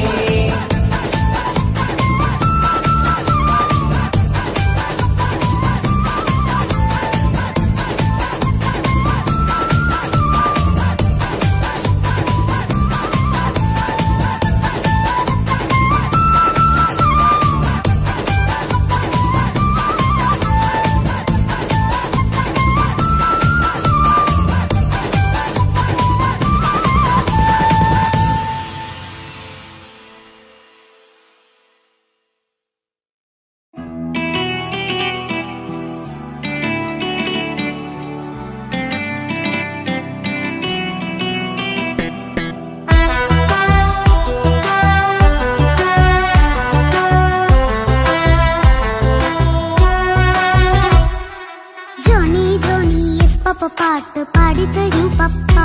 പാട്ട് പാടിത്തരൂ പപ്പ.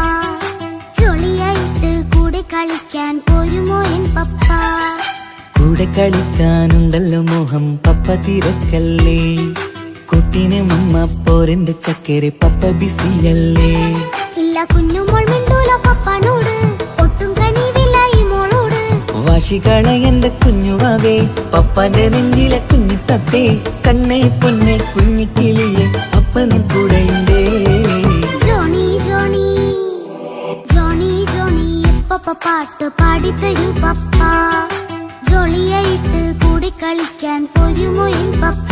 ജോളിയായിട്ട് കൂടെ കളിക്കാൻ പോരുമോ എൻ പപ്പ? കൂടെ കളിക്കാനുണ്ടല്ലോ മോഹം പപ്പ തിരക്കല്ലേ. കുട്ടീനെ മമ്മ പോരെന്റെ ചക്കരെ പപ്പ ബിസിയല്ലേ. ഇല്ല കുഞ്ഞുമോൾ മിണ്ടൂല പപ്പനോട്, ഒട്ടും കനിവില്ല ഈ മോളോട്. വാശികള എന്റെ കുഞ്ഞുവാവേ പപ്പന്റെ നെഞ്ചിലെ കുഞ്ഞു തത്തേ. കണ്ണേ പൊന്നെ കുഞ്ഞിക്കിളിയെ അപ്പനും കൂടെയുണ്ടേ. ജോണി ജോണി ജോണി ജോണി പപ്പ പാട്ട് പാടിത്തരൂ പപ്പ. ജോളിയായിട്ട് കൂടെ കളിക്കാൻ പോരുമോ എൻ പപ്പ?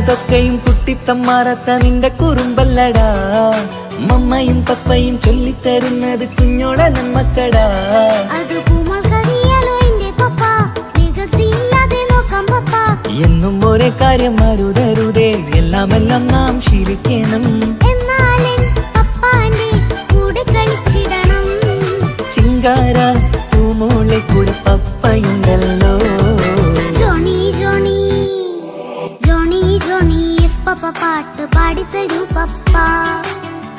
അതൊക്കെയും കുട്ടിത്തമ്മാറത്ത നിന്റെ കുറുമ്പല്ലടാ. മമ്മയും പപ്പയും ചൊല്ലിത്തരുന്നത് കുഞ്ഞോളെ നമ്മക്കടാ. എന്നും ഒരേ കാര്യം അരുതരുതേ, എല്ലാമെല്ലാം നാം ശീലിക്കണം. ചിങ്കാര പൂമോളെ കൂടെ പപ്പയുണ്ടല്ലോ. പപ്പ പാട്ട് പാടിത്തരൂ പപ്പ.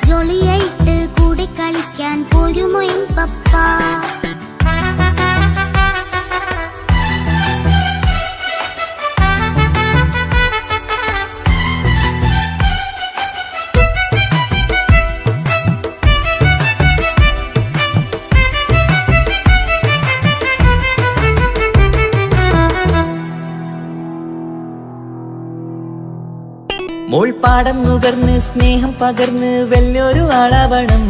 ജോളിയായിട്ട് കൂടെ കളിക്കാൻ പോരുമോ എൻ പപ്പ? മോൾപ്പാടം നുകർന്ന് സ്നേഹം പകർന്ന് വലിയൊരു ആളാവണം.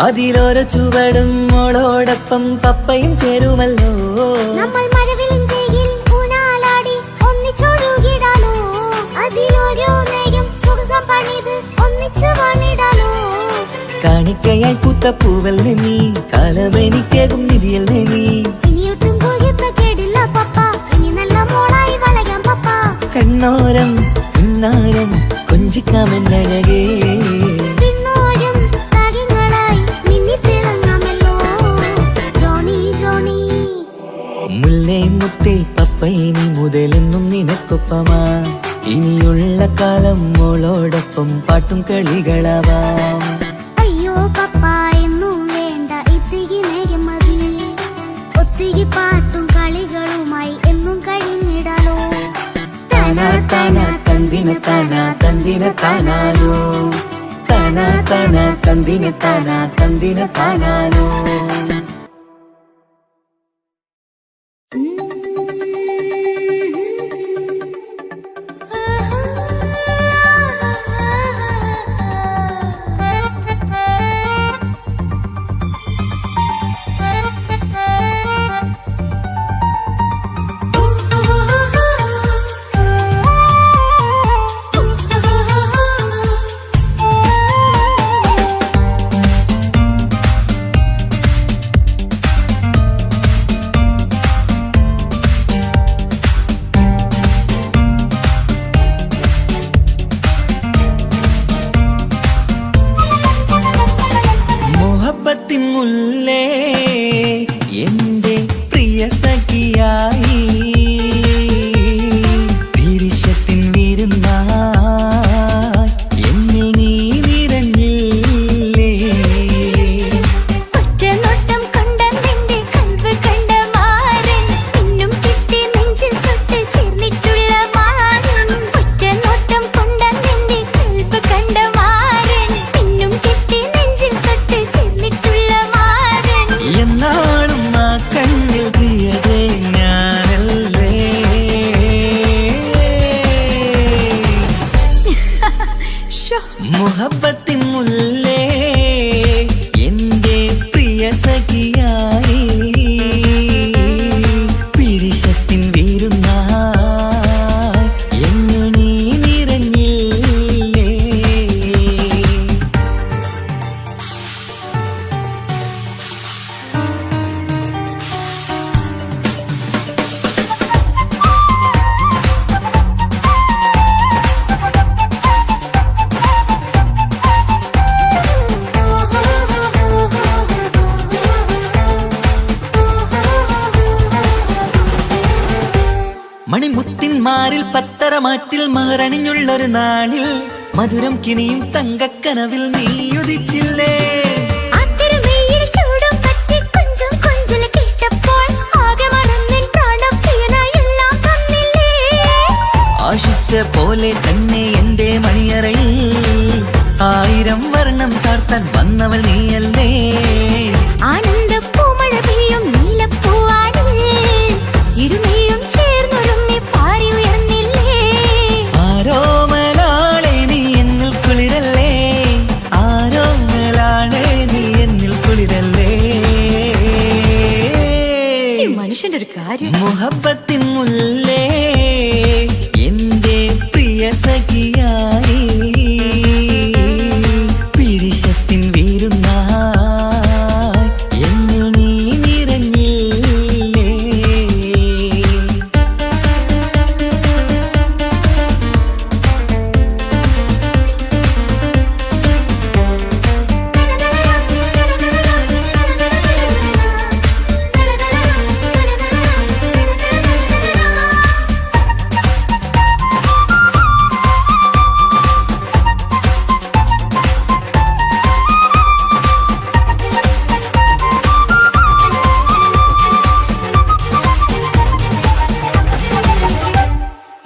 അതിലോരോ ചുവടും മോളോടൊപ്പം പപ്പയും ചേരുമല്ലോ. നമ്മൾ മഴവിലിൻ ഊനാലാടി ഒന്നിച്ചൊഴുകിടാലോ. അതിലോരോ നെയ്യും സുഖം പണിത് ഒന്നിച്ചു വാണിടാലോ. കാണിക്കയായി പൂത്ത പൂവല്ലേ നീ, കാലമെനിക്കേകും നിധിയല്ലേ നീ. ഇനിയൊട്ടും കേടില്ല പപ്പ, ഇനി നല്ല മോളായി വളയാം പപ്പ. കണ്ണോരം പുന്നാരം കൊഞ്ചിക്കാമെന്നഴകേ പിന്നോരും താരങ്ങളായി മിന്നിത്തിളങ്ങാമല്ലോ ജോണി ജോണി മുല്ലേ മുത്തേ പപ്പയിനി മുതലെന്നും നിനക്കൊപ്പമാ ഇനിയുള്ള കാലം മോളോടൊപ്പം പാട്ടും കളികളാവാം അയ്യോ പപ്പ എന്നും വേണ്ട ഇത്തിരി നേരം മതി ഒത്തിരി പാട്ടും കളികളുമായി എന്നും കഴിഞ്ഞിടാലോ താനാ താനാ തന്തിന താനാ തന്തിന താനാലോ താനാ താനാ തന്തിന താനാ തന്തിന താനാലോ മുല്ലേ എന്റെ പ്രിയ സഖിയായി വിരിശത്തിൻ വിരുന്നായി എന്നിൽ നീ നിറഞ്ഞില്ലേ ഒറ്റനോട്ടം കൊണ്ടെന്റെ കൽവ് കണ്ട മാരൻ പിന്നും കിട്ടി നെഞ്ചിൽ തൊട്ട് ചേർന്നിട്ടുള്ള മാരൻ ഒറ്റനോട്ടം കൊണ്ടെന്റെ കൽവ് കണ്ട മാരൻ പിന്നും കിട്ടി നെഞ്ചിൽ തൊട്ട് ചേർന്നിട്ടുള്ള മാരൻ എന്നാളും ആ കണ്ണിൽ പ്രിയതേ ഞാനല്ലേ മുഹബത്തിൻ മുല്ലേ എന്റെ പ്രിയ സഖിയായി പിരിശത്തിൻ വീരുന്നായി എന്നിൽ നീ നിറഞ്ഞില്ലേ മണിമുത്തിന്മാരിൽ പത്തരമാറ്റിൽ മഹറണിഞ്ഞുള്ളൊരു നാളിൽ മധുരം കിനിയും തങ്കക്കനവിൽ നീ ഉദിച്ചില്ലേ ആശിച്ച പോലെ തന്നെ എന്റെ മണിയറയിൽ 1000 വർണ്ണം ചാർത്താൻ വന്നവൾ നീയല്ലേ ആനന്ദ പൂമഴ പെയ്യും നീലപ്പൂവാനിൽ ഇരുമയും ചേർന്നൊരുമ്മി പാറി ഉയർന്നില്ലേ ആരോമലാളെ നീ എന്നിൽ കുളിരല്ലേ ആരോമലാളെ നീ എന്നിൽ കുളിരല്ലേ മനുഷ്യന്റെ ഒരു കാര്യം മുഹബത്തിൻ മുല്ലേ എന്റെ പ്രിയ സഖിയായി പിരിശത്തിൻ വീരുന്നായി എന്നിൽ നീ നിറഞ്ഞില്ലേ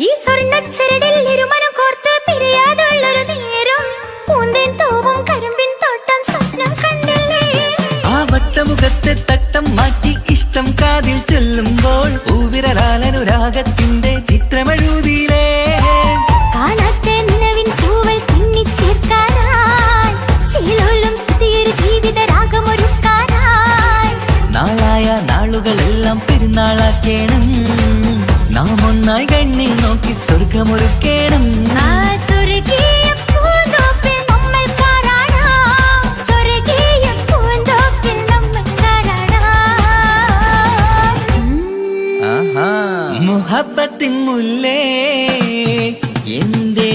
ഈ സ്വർണ്ണച്ചരടിൽ ഇരുമനം കോർത്ത് പിരിയാതുള്ളൊരു നേരം പൂന്തേൻ തോവും കരിമ്പിൻ തോട്ടം സ്വപ്നം കണ്ടില്ലേ ആ വട്ടമുഖത്തെ തട്ടം മാറ്റി ഇഷ്ടം കാതിൽ ചൊല്ലുമ്പോൾ പൂവിരലാലനുരാഗത്തിന്റെ ചിത്രമെഴുതിയിലേ കാണാത്ത നിലവിൻ പൂവൽ പിന്നിച്ചേർക്കാനായി ചിലോലും പുതിയൊരു ജീവിത രാഗമൊരുക്കാനായി നാളായ നാളുകളെല്ലാം പെരുന്നാളാക്കേണം നാം ഒന്നായി കണ്ണിൽ നോക്കി സ്വർഗമൊരുക്കേണം ആ സ്വർഗീയ പൂന്തോപ്പിൽ നമ്മൾ പാറാടാം സ്വർഗീയ പൂന്തോപ്പിൽ നമ്മൾ പാറാടാം മുഹബത്തിൻ മുല്ലേ എന്റെ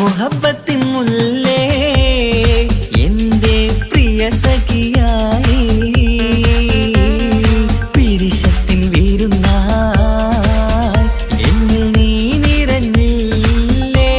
മുഹബത്തിൻ മുല്ലേ എന്റെ പ്രിയ സഖിയായി പിരിശത്തിൻ വീരുന്നായി എന്നിൽ നീ നിറഞ്ഞില്ലേ.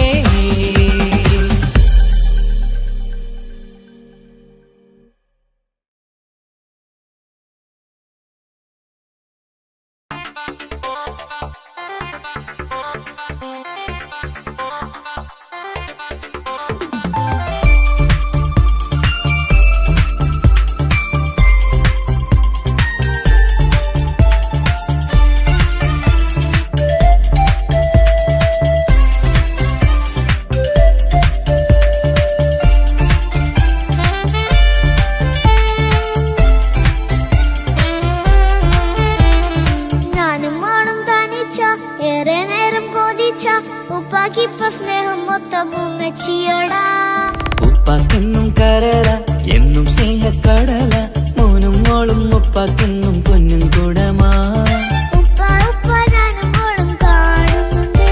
ഞാനും മോളും തനിച്ച ഏറെ നേരം കൊതിച്ച ഉപ്പാക്കിപ്പ സ്നേഹം മൊത്തം ഉമ്മച്ചിയോടാ. ഉപ്പാക്കെന്നും കരള എന്നും സ്നേഹക്കടല മോനും മോളും ഉപ്പാക്കെന്നും പൊന്നും കുടമാ. ഉപ്പ ഉപ്പ ഞാനും മോളും കാണുന്നുണ്ട്,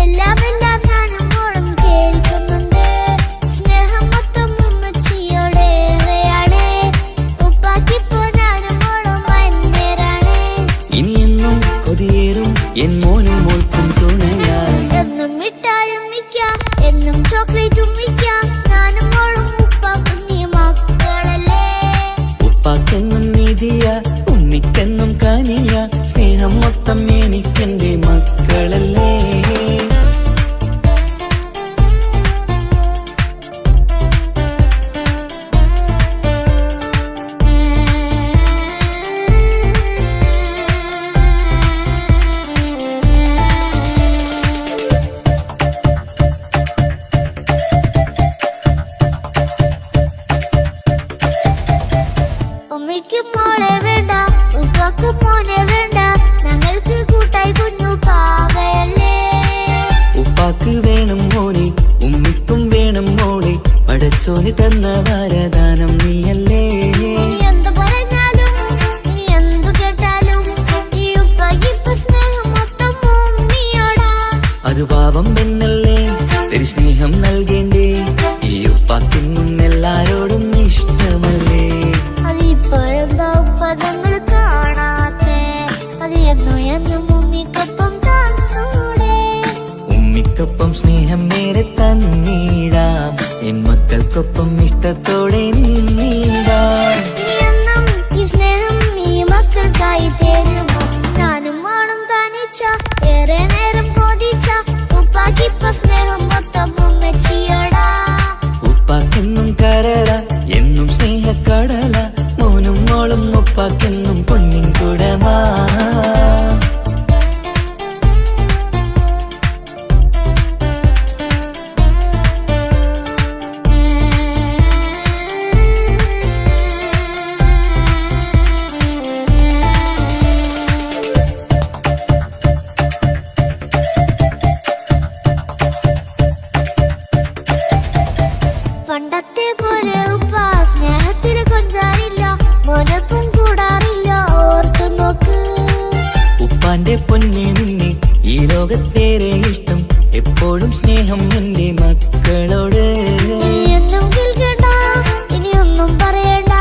എല്ലാം എല്ലാം ഞാനും മോളും കേൾക്കുന്നുണ്ട്. സ്നേഹം മൊത്തം ഉമ്മച്ചിയോടേറെയാണ്, ഉപ്പാക്കിപ്പോ ഞാനും മോളും അന്യരാണ്. ഇനിയെന്നും കൊതിയേറും എൻ മോനും മോൾക്കും തുണയായി. എന്നും മിഠായും മിക്കാം, എന്നും ചോക്ലേറ്റും മിക്കാം, ഞാനും മോളും ഉപ്പാക്കും നീ മക്കളല്ലേ. ഉപ്പാക്കെന്നും നീതിയ ഉമ്മിക്കെന്നും കനിയ സ്നേഹം മൊത്തം എനിക്കെന്റെ മക്കളല്ലേ. ഉമ്മയ്ക്കും മോളെ വേണ്ട, ഉപ്പാക്കും മോനെ വേണ്ട, ഞങ്ങൾക്ക് കൂട്ടായി കുഞ്ഞു പാവയല്ലേ. ഉപ്പാക്ക് വേണം മോനെ ഉമ്മിക്കും വേണം മോളെ, പടച്ചോന് തന്ന വരദാനം നീയല്ലേ. ഇനി എന്തു പറഞ്ഞാലും ഇനി എന്തു കേട്ടാലും ഈ ഉപ്പാക്കിപ്പ സ്നേഹം മൊത്തം ഉമ്മിയോടാ. അത് പാവം പെണ്ണല്ലേ തിരി സ്നേഹം നൽകേണ്ടേ, ഈ ഉപ്പാക്കിന്നും എല്ലാരോടും ഇഷ്ടമല്ലേ. അതിപ്പോഴെന്താ ഉപ്പ ഞങ്ങൾ കാണാത്തെ, അത് എന്നും എന്നും ഉമ്മിക്കൊപ്പം തന്നൂടെ. ഉമ്മിക്കൊപ്പം സ്നേഹം നേരെ തന്നിടാം, എൻ മക്കൾക്കൊപ്പം ഇഷ്ടത്തോടെ നിന്നിടാം. ഇനിയെന്നും ഈ സ്നേഹം ഈ മക്കൾക്കായി തരുമോ. ഞാനും മോളും തനിച്ച ഏറെ നേരം കൊതിച്ച ഉപ്പാക്കിപ്പ സ്നേഹം മൊത്തം ഉമ്മച്ചിയോടാ. ഉപ്പാക്കെന്നും കരള എന്നും സ്നേഹക്കടല മോനും മോളും ഉപ്പാക്കെന്നും പൊന്നിൻ കുടമാ. പണ്ടത്തെ പോലെ ഉപ്പ സ്നേഹത്തിൽ കൊഞ്ചാറില്ല, മോനൊപ്പം കൂടാറില്ല, ഓർത്തു നോക്ക്. ഉപ്പാന്റെ പൊന്നെ നിന്നെ ഈ ലോകത്തേറെ ഇഷ്ടം, എപ്പോഴും സ്നേഹം എന്റെ മക്കളോട്. ഇനിയൊന്നും കേൾക്കണ്ട, ഇനിയൊന്നും പറയണ്ട,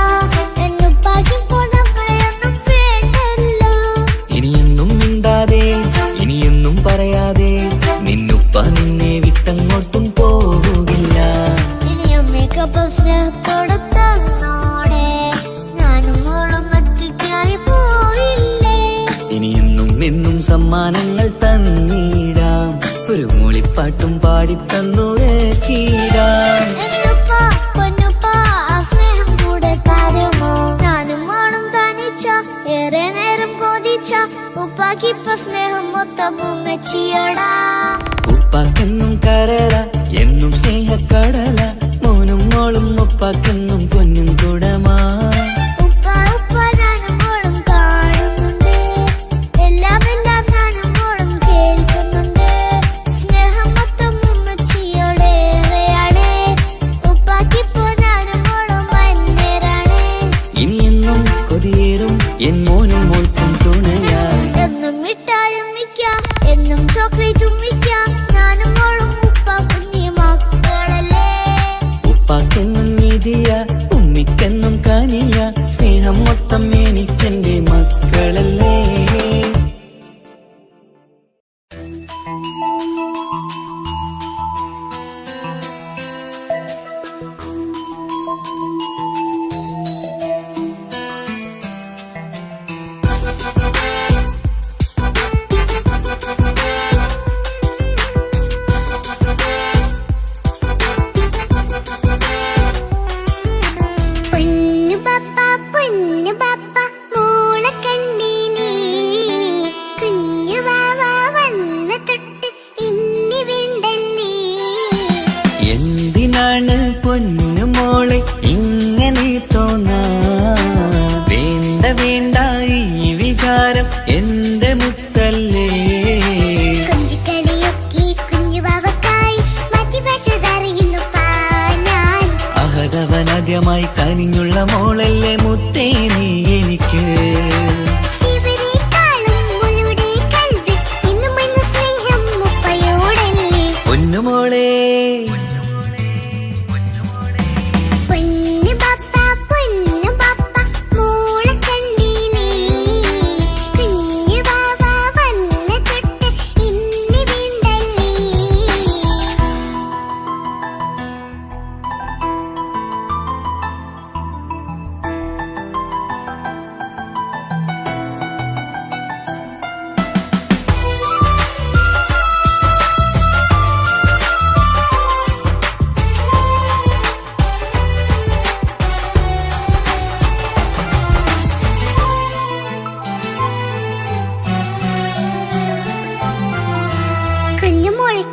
എന്നുപ്പാക്കിപ്പോ നമ്മളെയൊന്നും വേണ്ടല്ലോ. ഇനിയൊന്നും മിണ്ടാതെ ഇനിയൊന്നും പറയാതെ നിന്നുപ്പ നിന്നെ വിട്ടങ്ങോട്ടും പോവുകില്ല. ഇനിയും മികപ്പം സ്നേഹത്തോടെ തന്നോടെ, ഞാനും മോളും ഒറ്റയ്ക്കായി പോയില്ലേ. ഇനിയെന്നും എന്നും സമ്മാനങ്ങൾ തന്നിടാം, ഒരു മൂളിപ്പാട്ടും പാടിത്തന്നുരക്കിടാം. എന്നുപ്പ പൊന്നുപ്പ ആ സ്നേഹം കൂടെ തരുമോ. ഞാനും മോളും തനിച്ച ഏറെ നേരം കൊതിച്ച ഉപ്പാക്കിപ്പ സ്നേഹം മൊത്തം ഉമ്മച്ചിയോടാ. ഉപ്പാക്കെന്നും കരള എന്നും സ്നേഹക്കടല മോനും മോളും ഉപ്പാക്കെന്നും പൊന്നും കുടമാ. ഉപ്പ ഉപ്പ ഞാനും മോളും കാണുന്നുണ്ട്, എല്ലാം എല്ലാം ഞാനും മോളും കേൾക്കുന്നുണ്ട്. സ്നേഹം മൊത്തം ഉമ്മച്ചിയോടേറെയാണ്, ഉപ്പാക്കിപ്പോ ഞാനും മോളും അന്യരാണ്. ഇനിയെന്നും കൊതിയേറും എൻ മോനും മോൾക്കും തുണയായി. എന്നും മിഠായും മിക്കാം, എന്നും ചോക്ലേറ്റും മിക്കാം, ഞാനും മോളും ഉപ്പാക്കും നീ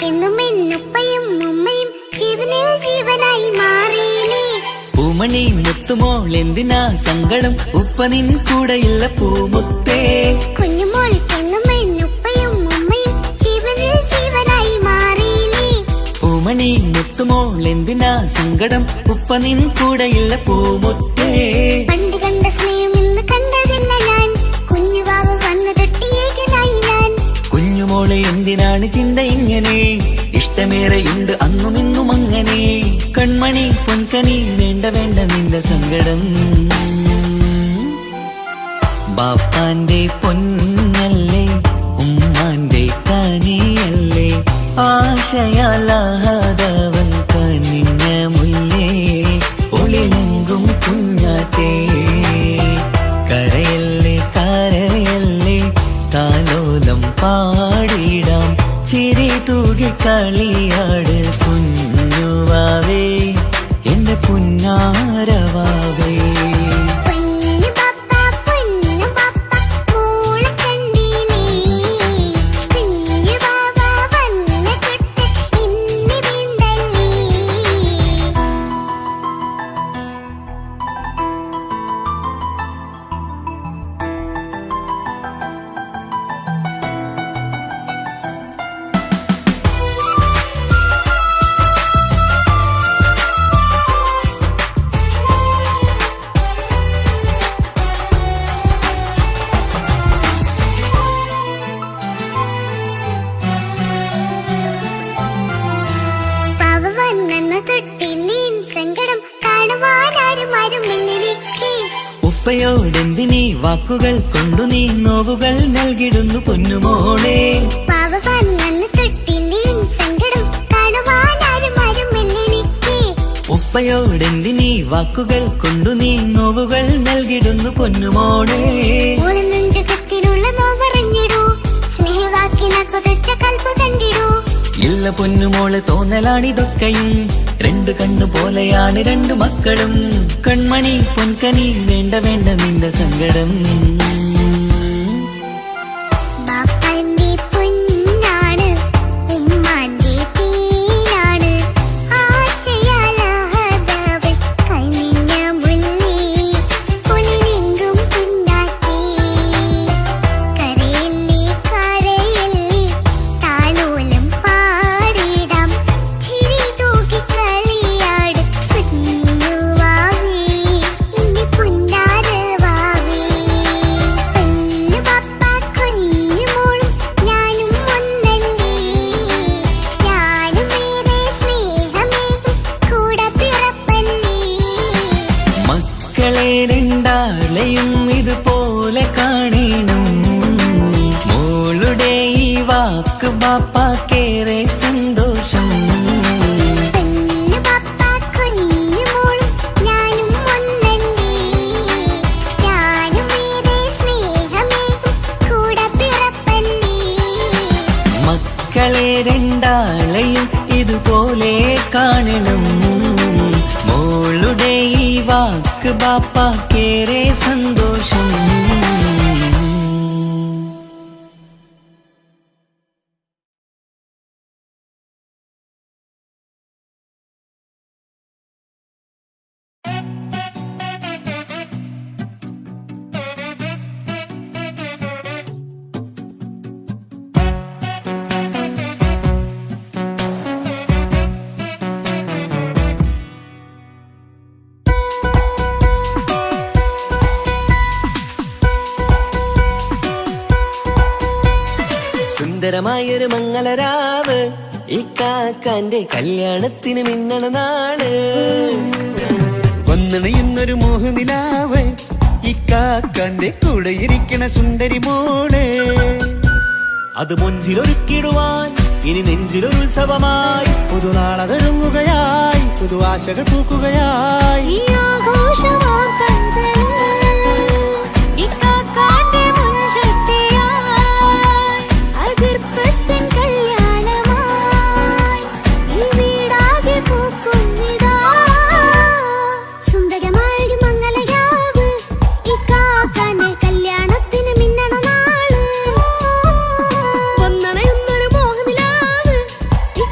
കുഞ്ഞുമോൾക്കെന്നും എന്നുപ്പയും ഉമ്മയും ജീവനിൽ ജീവനായി മാറിയില്ലേ. പൂമണി മുത്തുമോൾ എന്തിനാ സങ്കടം, ഉപ്പ നിൻ കൂടെയില്ല പൂമുത്തേ. കുഞ്ഞുമോൾക്കെന്നും എന്നുപ്പയും ഉമ്മയും ജീവനിൽ ജീവനായി മാറിയില്ലേ. പൂമണി മുത്തുമോൾ എന്തിനാ സങ്കടം, ഉപ്പ നിൻ കൂടെയില്ല പൂമുത്തേ. പണ്ട് കണ്ട സ്നേഹം ഇന്ന് കണ്ടതില്ല ഞാൻ, കുഞ്ഞുവാവ വന്നു തൊട്ടിയേകനായി ഞാൻ. കുഞ്ഞുമോളെ എന്തിനാണ് ചിന്ത ഇങ്ങനെ, ഇഷ്ടമേറെയുണ്ട് അന്നും ഇന്നും അങ്ങനെ. കൺമണി പൊൻകനി വേണ്ട വേണ്ട നിന്റെ സങ്കടം. ബാപ്പാന്റെ പൊന്നല്ലേ ഉമ്മാന്റെ കനിയല്ലേ, ആശയാലാഹതവൻ കനിഞ്ഞ മുല്ലേ. ഒളിലെങ്കും കുഞ്ഞാറ്റേ കരയല്ലേ കരയല്ലേ, താലോലം പാടിടാം ചിരി തൂകി കളിയാട്. കുഞ്ഞുവാവേ എന്റെ പുന്നാരവാവേ. പൊന്നു പപ്പ മോളെ കണ്ടില്ലേ, കുഞ്ഞുവാവ വന്ന തൊട്ട് ഇന്ന് വീണ്ടല്ലേ. പാവ വന്നെന്ന തൊട്ടില്ലേൻ സങ്കടം കാണുവാനാരും ആരുമില്ലിരിക്കെ. ഉപ്പയോടെന്തിനീ വാക്കുകൾ കൊണ്ടു നീ നോവുകൾ നൽകിടുന്നു പൊന്നുമോളെ. പാവ വന്നെന്ന തൊട്ടില്ലേൻ സങ്കടം കാണുവാനാരും ആരുമില്ലിരിക്കെ. ഉപ്പയോടെന്തിനീ വാക്കുകൾ കൊണ്ടു നീ നോവുകൾ നൽകിടുന്നു പൊന്നുമോളെ. ഓളം നെഞ്ചകത്തിലുള്ള നോവറിഞ്ഞിടൂ, സ്നേഹവാക്കിന കൊതച്ച കൽപ്പ് കണ്ടിടൂ. ഇല്ല പൊന്നുമോളെ തോന്നലാണിതൊക്കെയും, രണ്ടു കണ്ണു പോലെയാണ് രണ്ടു മക്കളും. കൺമണി പൊൻകനി വേണ്ട വേണ്ട നിന്റെ സങ്കടം. ബാപ്പാന്റെ പൊന്നാണ് ഉമ്മാന്റെ തീനാണ്, ആശയാലാഹതവൻ കനിഞ്ഞ മുല്ലേ. ഒളിലെങ്കും കുഞ്ഞാറ്റേ കരയല്ലേ കരയല്ലേ, താലോലം പാടിടാം ചിരി തൂകി കളിയാട്. കുഞ്ഞുവാവേ എന്റെ പുന്നാരവാവേ. പൊന്നു പപ്പ കുഞ്ഞുമോളും ഞാനും ഒന്നല്ലേ, ഞാനും ഏറെ സ്നേഹമേകും കൂടെ പിറപ്പല്ലേ. മക്കളെ രണ്ടാളെയും ഇതുപോലെ കാണണം, മോളുടെ ഈ വാക്ക് ബാപ്പാക്കേറെ സന്തോഷം. പൊന്നു പപ്പ കുഞ്ഞുമോളും ഞാനും ഒന്നല്ലേ, ഞാനും ഏറെ സ്നേഹമേകും കൂടെ പിറപ്പല്ലേ. മക്കളെ രണ്ടാളെയും ഇതുപോലെ കാണണം, മോളുടെ ഈ വാക്ക് ബാപ്പാക്കേറെ സന്തോഷം. സുന്ദരമായൊരു മംഗളരാവ്, ഈ കാക്കാന്റെ കല്യാണത്തിന് മിന്നണ നാള്. വന്നണയുന്നൊരു മോഹനിലാവ്, ഈ കാക്കാന്റെ കൂടെ ഇരിക്കണ സുന്ദരി മോള്. അത് മൊഞ്ചിലൊരുക്കിടുവാൻ ഇനി നെഞ്ചിലൊരുത്സവമായി, പുതുനാളതൊരുങ്ങുകയായി, പുതു ആശകൾ പൂക്കുകയായി. ഈ ആഘോഷമാം കണ്ടത് ഇക്കാക്കാന്റെ മുൻചെത്തിയായി, അതിർപ്പത്തിൻ കല്യാണമായി ഈ വീടാകെ പൂക്കുന്നിതാ. സുന്ദരമായൊരു മംഗളരാവ്, ഈ കാക്കാന്റെ കല്യാണത്തിന് മിന്നണ നാള്. വന്നണയുന്നൊരു മോഹനിലാവ്, ഈ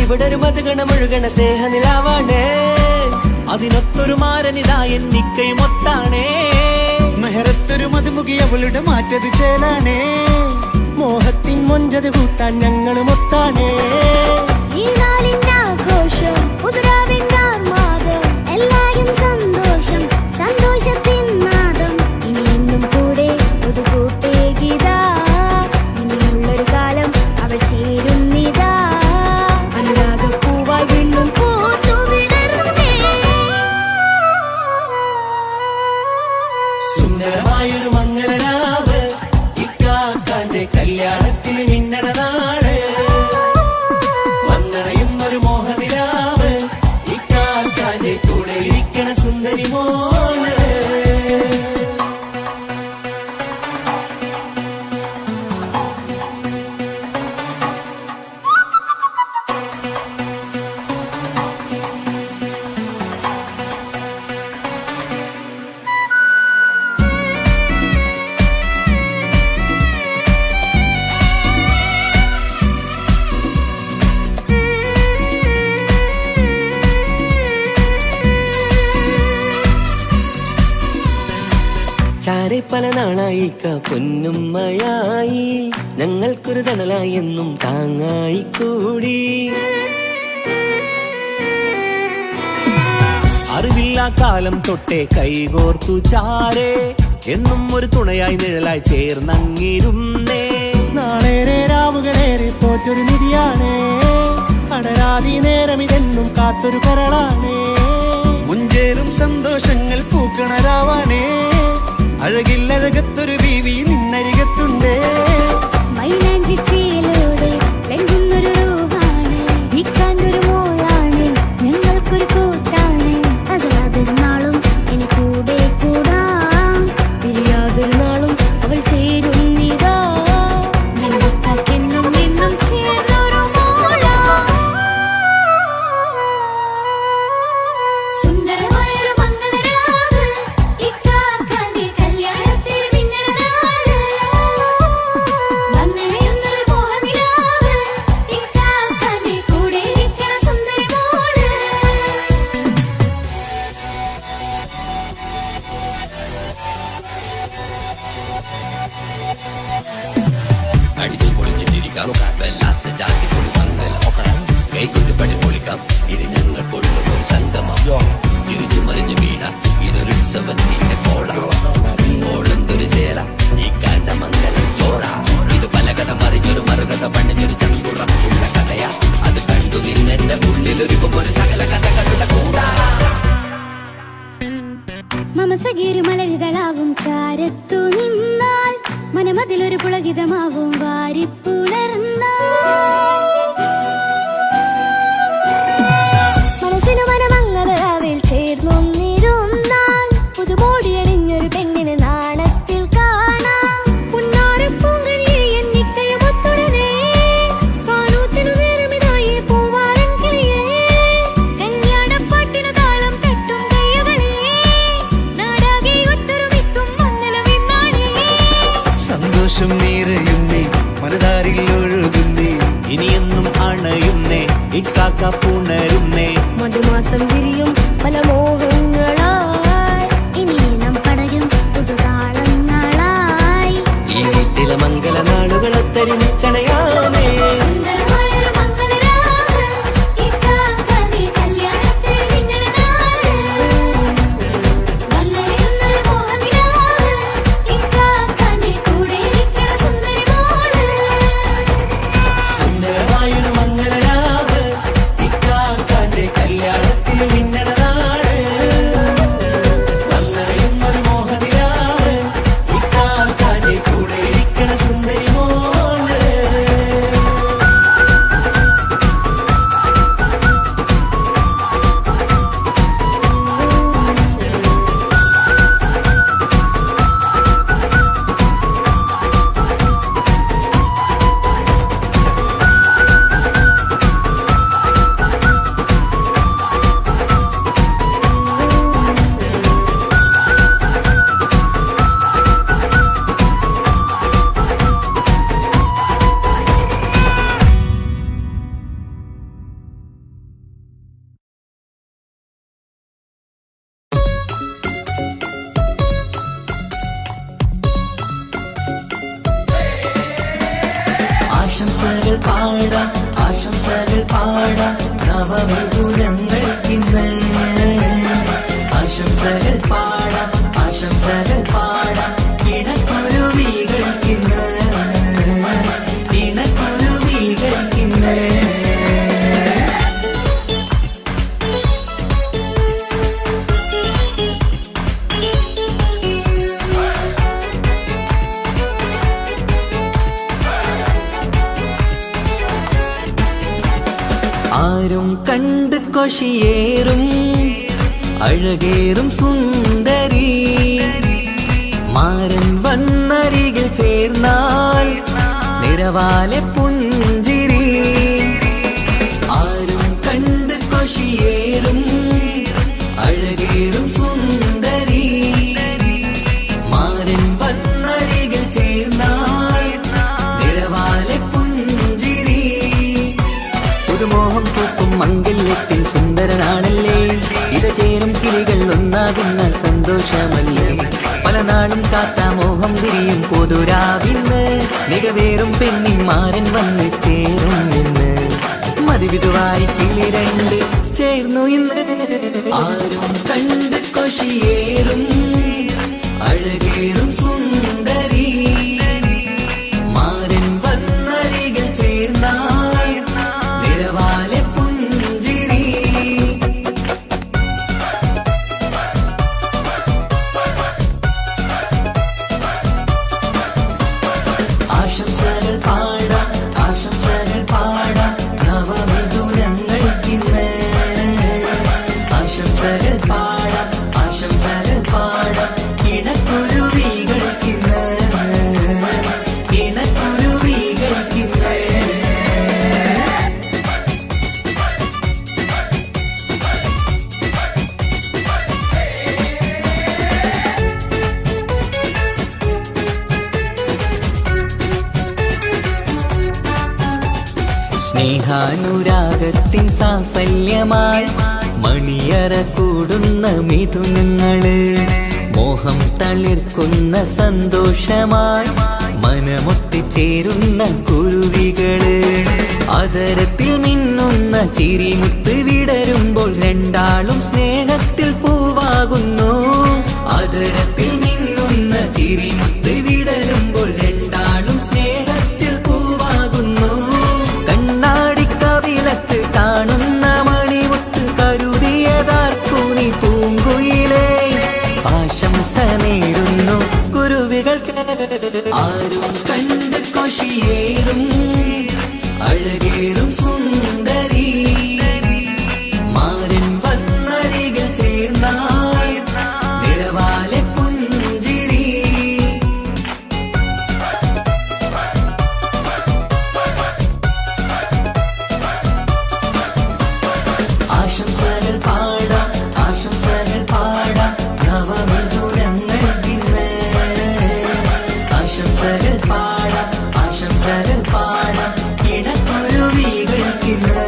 ഇവിടെ ഒരു മധുഗണമൊഴുകണ സ്നേഹനിലാവാണേ, അതിനൊത്തൊരു മാരനിതാ എന്നിക്കയും ഒത്താണേ. മെഹറത്തൊരു മധുമുഖി അവളുടെ മാറ്റത് ചേലാണേ, മോഹത്തിൻ മൊഞ്ചത് കൂട്ടാൻ ഞങ്ങളും ഒത്താണേ. ഈ നാളിന്റെ ആഘോഷം പുതുരാവിന്റെ ആർമാദം, എല്ലാരും സന്തോഷം സന്തോഷത്തിൻ നാദം. ഇനി എന്നും കൂടെ പുതുകൂട്ടേ ഗീതാ, ഇനിയുള്ളൊരു കാലം അവൾ ചേരുന്നിതാ. അനുരാഗപ്പൂവായി വീണ്ടും പൂത്തു വിടർന്നേ. സുന്ദരമായൊരു മംഗളരാവ്, ഇക്കാക്കാന്റെ കല്യാണത്തിന് മിന്നണ നാള്. വന്നണയുന്നൊരു മോഹനിലാവ്, ഇക്കാക്കാന്റെ കൂടെ ഇരിക്കണ സുന്ദരി മോള്. ചാരെ പല നാളായി പൊന്നുമ്മയായി, ഞങ്ങൾക്കൊരു തണലായി എന്നും താങ്ങായി കൂടി. അറിവില്ലാ കാലം തൊട്ടേ കൈകോർത്തു ചാരേ, എന്നും ഒരു തുണയായി നിഴലായി ചേർന്നങ്ങിരുന്നേ. നാളേറെ രാവുകളേറെ പോറ്റൊരു നിധിയാണേ, അടരാതി നേരം ഇതെന്നും കാത്തൊരു കരളാണേ. മുഞ്ചേറും സന്തോഷങ്ങൾ പൂക്കണരാവാണേ, അഴകില്ലഴകത്തൊരു ബീവി നിന്നരികത്തുണ്ടേ. മൈലാഞ്ചി ചേലോടെ ലംഘുന്നൊരു രൂപാണ്, ഇക്കാന്റൊരു മോളാണ്, ഞങ്ങൾക്കൊരു കൂട്ടാണ്. അകലാതൊരു നാളും ഇനി കൂടെ കൂടാം, പിരിയാതൊരു നാളും അവൾ ചേരുന്നിതാ. ഞങ്ങൾക്കെന്നും എന്നും ചേർന്നൊരു മോളാ. സുന്ദരമായൊരു മംഗളരാവ്, ഇക്കാക്കാന്റെ കല്യാണത്തിന് മിന്നണ നാള്. വന്നണയുന്നൊരു മോഹനിലാവ്, ഇക്കാക്കാന്റെ കൂടെ ഇരിക്കണ സുന്ദരി മോള്. അടിച്ചു പൊളിച്ചിട്ടിരിക്കാം, വല്ലാത്ത ജാതി പൊളി മംഗല ഓക്കണം, കൈകൊണ്ട് പടി പൊളിക്കാം, ഇത് ഞങ്ങൾ കൊണ്ടുപോയി സംഗമം. ചിരിച്ചു മറിഞ്ഞു വീണ ഇതൊരു ഉത്സവത്തിന്റെ കോള, ഓളന്തൊരു ചേല ഈ കാണ്ട മംഗലം ചോറ. ഇത് പലകഥ മറിഞ്ഞൊരു മറുകഥ പണിഞ്ഞൊരു ചങ്കുറ ഉള്ള കഥയാ, അത് കണ്ടു നിന്നെന്റെ ഉള്ളിലൊരുക്കും ഒരു സകല കഥകളുടെ കൂടാ. മമസഗീരു മലരിതളാവും ചാരത്തു നിന്നാൽ, മനമതിലൊരു പുളകിതമാവും വാരിപ്പുണർന്നാൽ. മനസ്സിനു മനമംഗളരാവിൽ ചേർന്നൊന്നിരുന്നാൽ, പുതുമോടിയണിഞ്ഞൊരു പെണ്ണിന് നാണത്തിൽ കാണാം. പുന്നാരപ്പൂങ്കണിയെ എന്നിക്കയും ഒത്തുടനെ, കാനൂത്തിനു നേരമിതായി പൂവാലൻ കിളിയേ. കല്യാണപ്പാട്ടിനു താളം തട്ടും കയ്യുകളേ, നാടാകെ ഒത്തൊരുമിക്കും മംഗളമിന്നാണേ. സന്തോഷം നിറയുന്നേ, മനതാരിൽ ഒഴുകുന്നേ, ഇനിയെന്നും അണയുന്നേ, ഇക്കാക്ക പുണരുന്നേ. മധുമാസം വിരിയും പല മോഹങ്ങളായി, ഇനി നാം പടരും പുതുതാളങ്ങളായി. ഈ വീട്ടിലെ മംഗള നാളുകളൊത്തരിച്ചണയാമേ. സുന്ദരമായൊരു മംഗളരാവ്, ഇക്കാക്കാന്റെ കല്യാണത്തിന് മിന്നണ നാള്. വന്നണയുന്നൊരു മോഹനിലാവ്, ഇക്കാക്കാന്റെ കൂടെ ഇരിക്കണ സുന്ദരി മോള്. സുന്ദരമായൊരു മംഗളരാവ്, ഇക്കാക്കാന്റെ കല്യാണത്തിന് മിന്നണ നാള്. വന്നണയുന്നൊരു മോഹനിലാവ്, ഇക്കാക്കാന്റെ കൂടെ ഇരിക്കണ സുന്ദരി മോള്. പാടാം ആശംസകൾ പാടാം നവമിഥുനങ്ങൾക്കിന്ന് ആശംസകൾ പാടാം ആശംസകൾ പാടാം ഇണക്കുരുവികൾക്കിന്ന് ഇണക്കുരുവികൾക്കിന്ന് ആരും കണ്ട് കൊഷിയേറും അഴകേറും സുന്ദരി മാരൻ വന്നരികിൽ ചേർന്നാൽ നിറവാലെ പുഞ്ചിരി ആരും കണ്ട് കൊഷിയേറും അഴകേറും സുന്ദരി മാരൻ വന്നരികിൽ ചേർന്നാൽ നിറവാലെ പുഞ്ചിരി പുതുമോഹം പൂക്കും മംഗല്യത്തിൻ സുന്ദരനാണല്ലേ ഇത് ചേരും കിളികൾ ഒന്നാകുന്ന സന്തോഷമല്ലേ പല നാളും കാത്ത മോഹം തിരിയും പൊതുരാവിന്ന് മികവേറും പെണ്ണിന്മാരൻ വന്ന് ചേരും ഇന്ന് മതിവിധുവായി കിളി രണ്ട് ചേർന്നു ഇന്ന് ആരും കണ്ട് കൊഷിയേറും അഴകേറും സുന്ദരി മാരൻ വന്നരികിൽ ചേർന്നാൽ നിറവാലെ പുഞ്ചിരി ആശംസകൾ പാടാം ആശംസകൾ പാടാം നവമിഥുനങ്ങൾക്കിന്ന് ആശംസകൾ പാടാം ആശംസകൾ പാടാം ഇണക്കുരുവികൾക്കിന്ന് ഇണക്കുരുവികൾക്കിന്ന് സ്നേഹാനുരാഗത്തിൻ സാഫല്യമായി മണിയറ കൂടുന്ന മിഥുനങ്ങള് മോഹം തളിർക്കുന്ന സന്തോഷമായി മനമൊട്ടിച്ചേരുന്ന കുരുവികള് അതരത്തിൽ മിന്നുന്ന ചിരിമുത്ത് വിടരുമ്പോൾ രണ്ടാളും സ്നേഹത്തിൽ പൂവാകുന്നു അതരത്തിൽ മിന്നുന്ന ചിരിമുത്ത് വിടരുമ്പോൾ രണ്ടാളും സ്നേഹത്തിൽ പൂവാകുന്നു കണ്ണാടിക്കവിലത്ത് കാണുന്ന മണിമുത്ത് കരുതിയതാർക്കൂനി പൂങ്കുയിലേ ആശംസ നേരുന്നു കുരുവികൾക്ക് ആരും കണ്ട് കൊഷിയേറും അഴകേറും സുന്ദരി മാരൻ വന്നരികിൽ ചേർന്നാൽ നിറവാലെ പുഞ്ചിരി ആശംസകൾ പാടാം ആശംസകൾ പാടാം നവമിഥുനങ്ങൾക്കിന്ന് ആശംസകൾ പാടാം ആശംസകൾ പാടാം ഇണക്കുരുവികൾക്കിന്ന്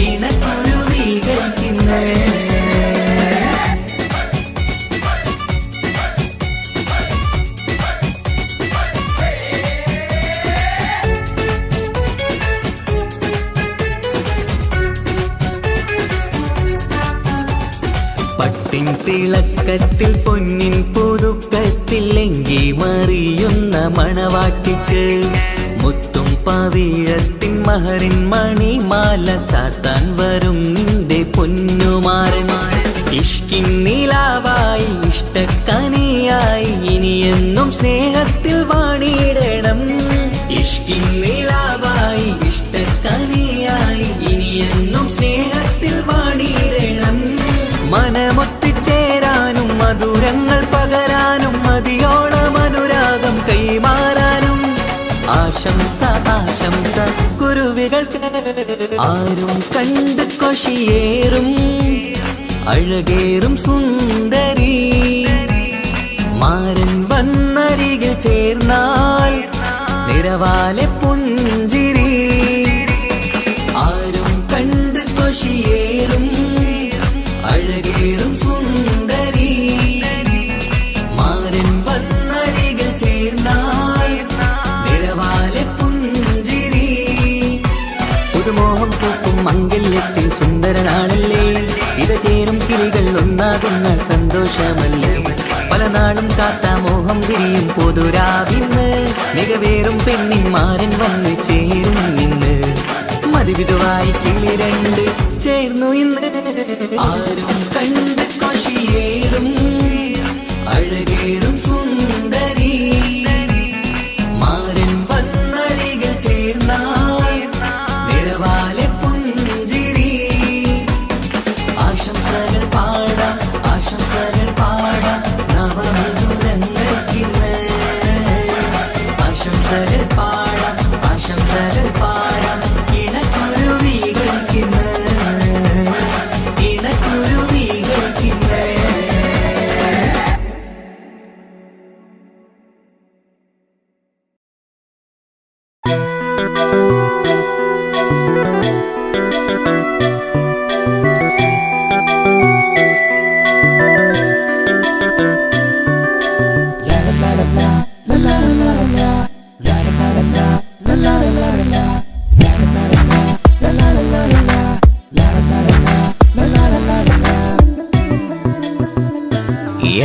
ഇണക്കുരുവികൾക്കിന്ന് പട്ടിൻ തിളക്കത്തിൽ പൊന്നിൻ പുതുക്കത്തിൽ എങ്കി മറിയുന്ന മണവാട്ടിക്ക് മുത്തും പവിഴത്തിൻ മഹറിൻ മണിമാല ചാർത്താൻ വരും നിന്റെ പൊന്നുമാരൻ ഇഷ്കിൻ നിലാവായി ഇഷ്ടക്കനിയായി ഇനിയെന്നും സ്നേഹത്തിൽ വാണിയിടണം ഇഷ്കിൻ നിലാവായി ഇഷ്ടക്കനിയായി ഇനിയെന്നും സ്നേഹത്തിൽ വാണിയിടണം മനമൊത്തിച്ചേരാനും മധുരങ്ങൾ പകരാനും മതിയോളം അനുരാഗം കൈമാറാനും ആശംസ ആശംസ കുരുവികൾക്ക് ആരും കണ്ട് കൊഷിയേറും അഴകേറും സുന്ദരി മാരൻ വന്നരികിൽ ചേർന്നാൽ നിറവാലെ പുഞ്ചിരി ആരും കണ്ട് കൊഷിയേറും അഴകേറും സുന്ദരി മാരൻ വന്നരികിൽ ചേർന്നാൽ നിറവാലെ പുഞ്ചിരി ഒന്നാകുന്ന സന്തോഷമല്ലേ പല നാളും കാത്ത മോഹം തിരിയും പൊതുരാവിന്ന് മികവേറും പെണ്ണിന്മാരൻ വന്ന് ചേരും ഇന്ന് മതിവിധുവായി കിളി രണ്ട് ചേർന്നു ഇന്ന് ആരും കണ്ട് കൊഷിയേറും അഴകേറും സുന്ദരി മാരൻ വന്നരികൾ ചേർന്നാൽ നിറവാലെ പുഞ്ചിരി ആശംസകൾ പാടാം നവമധുരങ്ങൾക്കിന്ന് ആശംസകൾ പാടാം ഇണക്കുരുവികൾക്കിന്ന്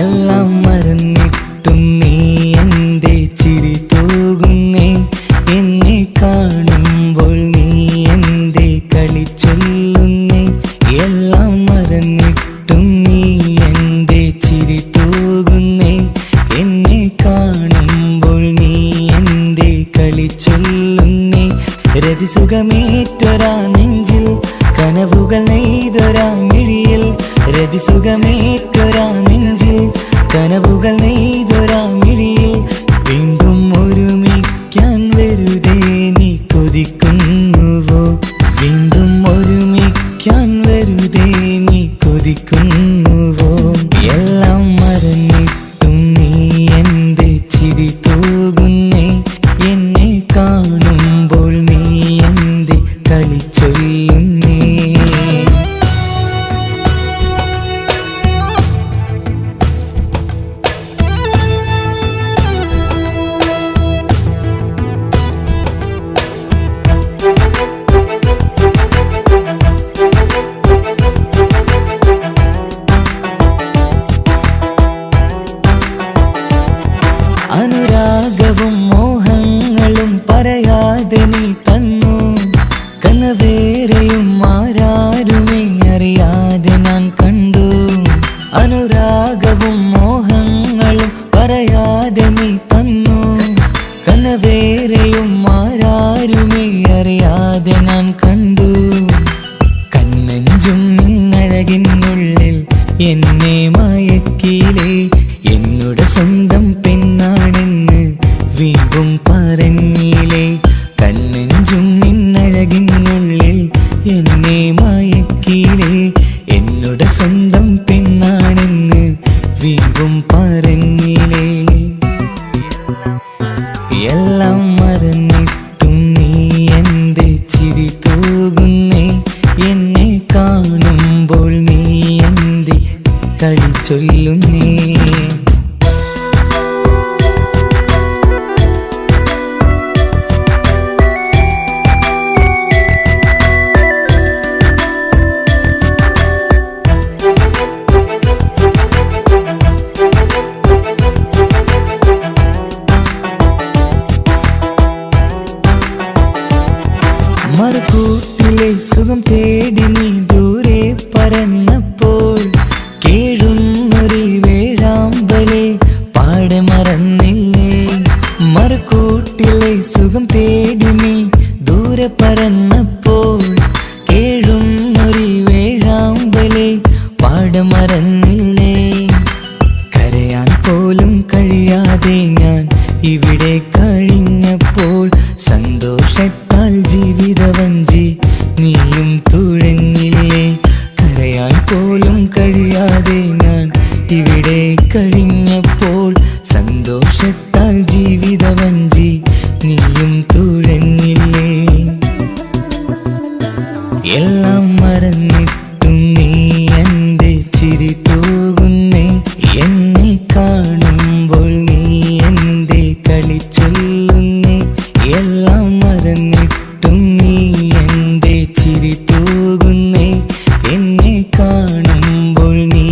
എല്ലാം മറന്നിട്ടും നീ എന്തേ ചിരി തൂകുന്നേ എന്നെ കാണുമ്പോൾ നീ എന്തേ കളിച്ചൊല്ലുന്നേ എല്ലാം മറന്നിട്ടും നീ എന്തേ ചിരി തൂകുന്നേ എന്നെ കാണുമ്പോൾ നീ എന്തേ കളിച്ചൊല്ലുന്നേ രതിസുഖമേറ്റൊരാ നെഞ്ചിൽ കനവുകൾ നെയ്തൊരാ മിഴിയിൽ രതിസുഖമേറ്റൊരാ നെഞ്ചിൽ കനവുകൾ നെയ്തൊരാ മിഴിയിൽ വീണ്ടും ഒരുമിക്കാൻ വെറുതെ നീ കൊതിക്കുന്നുവോ വീണ്ടും ഒരുമിക്കാൻ വെറുതെ നീ കൊതിക്കുന്നുവോ എല്ലാം മറന്നിട്ടും നീ എന്തേ ചിരി തൂകുന്നേ എന്നെ കാണുമ്പോൾ നീ എന്തേ കളിച്ചൊല്ലുന്നേ അനുരാഗവും മോഹങ്ങളും പറയാതെ നീ തന്നു കനവേറെയും ആരാരുമേ അറിയാതെ ഞാൻ കണ്ടു അനുരാഗവും മോഹങ്ങളും പറയാതെ നീ തന്നു കനവേറെയും ആരാരുമേ അറിയാതെ ഞാൻ കണ്ടു കണ്ണെഞ്ചും നിന്നഴകിനുള്ളിൽ എന്നെ മയക്കിലേ എന്നോട് സ്വന്തം പെണ്ണാണെന്ന് വീണ്ടും പറഞ്ഞില്ലേ കണ്ണെഞ്ചും നിന്നഴകിനുള്ളിൽ എന്നെ മയക്കിലേ എന്നോട് സ്വന്തം പെണ്ണാണെന്ന് വീണ്ടും പറഞ്ഞില്ലേ എല്ലാം മറന്നിട്ടും നീ എന്തേ ചിരി തൂകുന്നേ എന്നെ കാണുമ്പോൾ നീ എന്തേ കളിച്ചൊല്ലുന്നേ മറുകൂട്ടിലെ സുഖം തേടി നീ ദൂരെ പറന്നപ്പോൾ കേഴുന്നൊരു വേഴാമ്പലെ പാടെ മറന്നില്ലേ മറുകൂട്ടിലെ സുഖം തേടി നീ ദൂരെ പറന്നപ്പോൾ കേഴുന്നൊരു വേഴാമ്പലെ പാടെ മറന്നില്ലേ കരയാൻ പോലും കഴിയാതെ ഞാൻ ഇവിടെ കഴിഞ്ഞപ്പോൾ സന്തോഷത്താൽ ജീവിതവഞ്ചി നീയും തുഴഞ്ഞില്ലേ കരയാൻ പോലും കഴിയാതെ ഞാൻ ഇവിടെ കഴിഞ്ഞപ്പോൾ സന്തോഷത്താൽ ജീവിതവഞ്ചി നീയും തുഴഞ്ഞില്ലേ എല്ലാം മറന്നിട്ടും നീ എന്തേ ചിരി തൂകുന്നേ എന്നെ കാണുമ്പോൾ നീ എന്തേ കളിച്ചൊല്ലുന്നേ എല്ലാം മറന്നിട്ടും നീ എന്തേ ചിരി തൂകുന്നേ എന്നെ കാണുമ്പോൾ നീ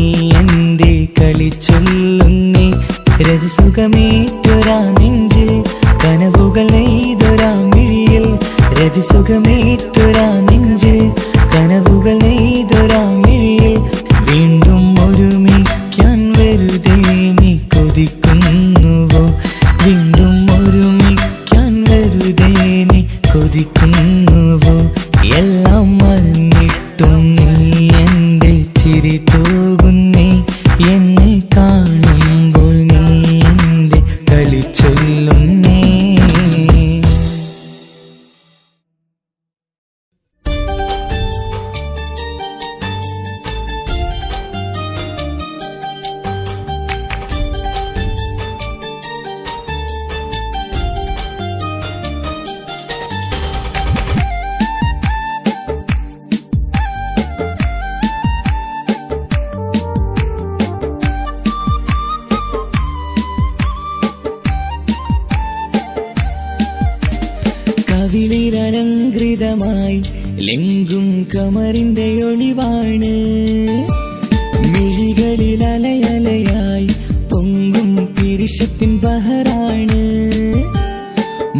മിഴികളിൽ അലയലയായി പൊങ്കും പിരിശത്തിൻ ബഹറാണ്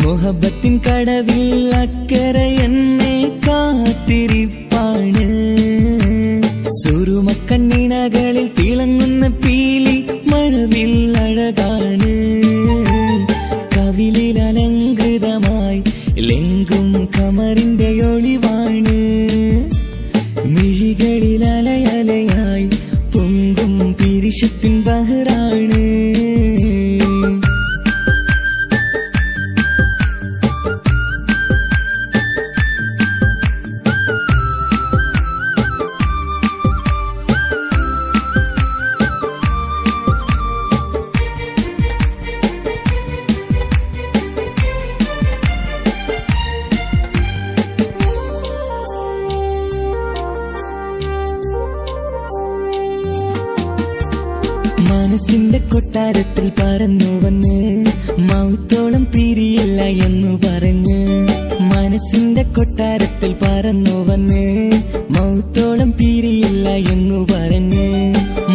മുഹബത്തിൻ കടവിൽ അക്കരെ എന്നെ കാത്തിരിപ്പാണ് സുറുമക്കണ്ണിണകളിൽ തിളങ്ങുന്ന പീലി മഴവിൽ അഴകാണ് കവിളിൽ അലങ്കൃതമായി ലെങ്കും കമറിന്റെ ഒളിവാണ് മിഴികളിൽ അലയലയായി പൊങ്കും പിരിശത്തിൻ ബഹറാണ് മനസ്സിന്റെ കൊട്ടാരത്തിൽ പറന്നു വന്ന് മൗത്തോളം പിരിയില്ല എന്നു പറഞ്ഞ് മനസ്സിന്റെ കൊട്ടാരത്തിൽ പറന്നു വന്ന് മൗത്തോളം പിരിയില്ല എന്നു പറഞ്ഞ്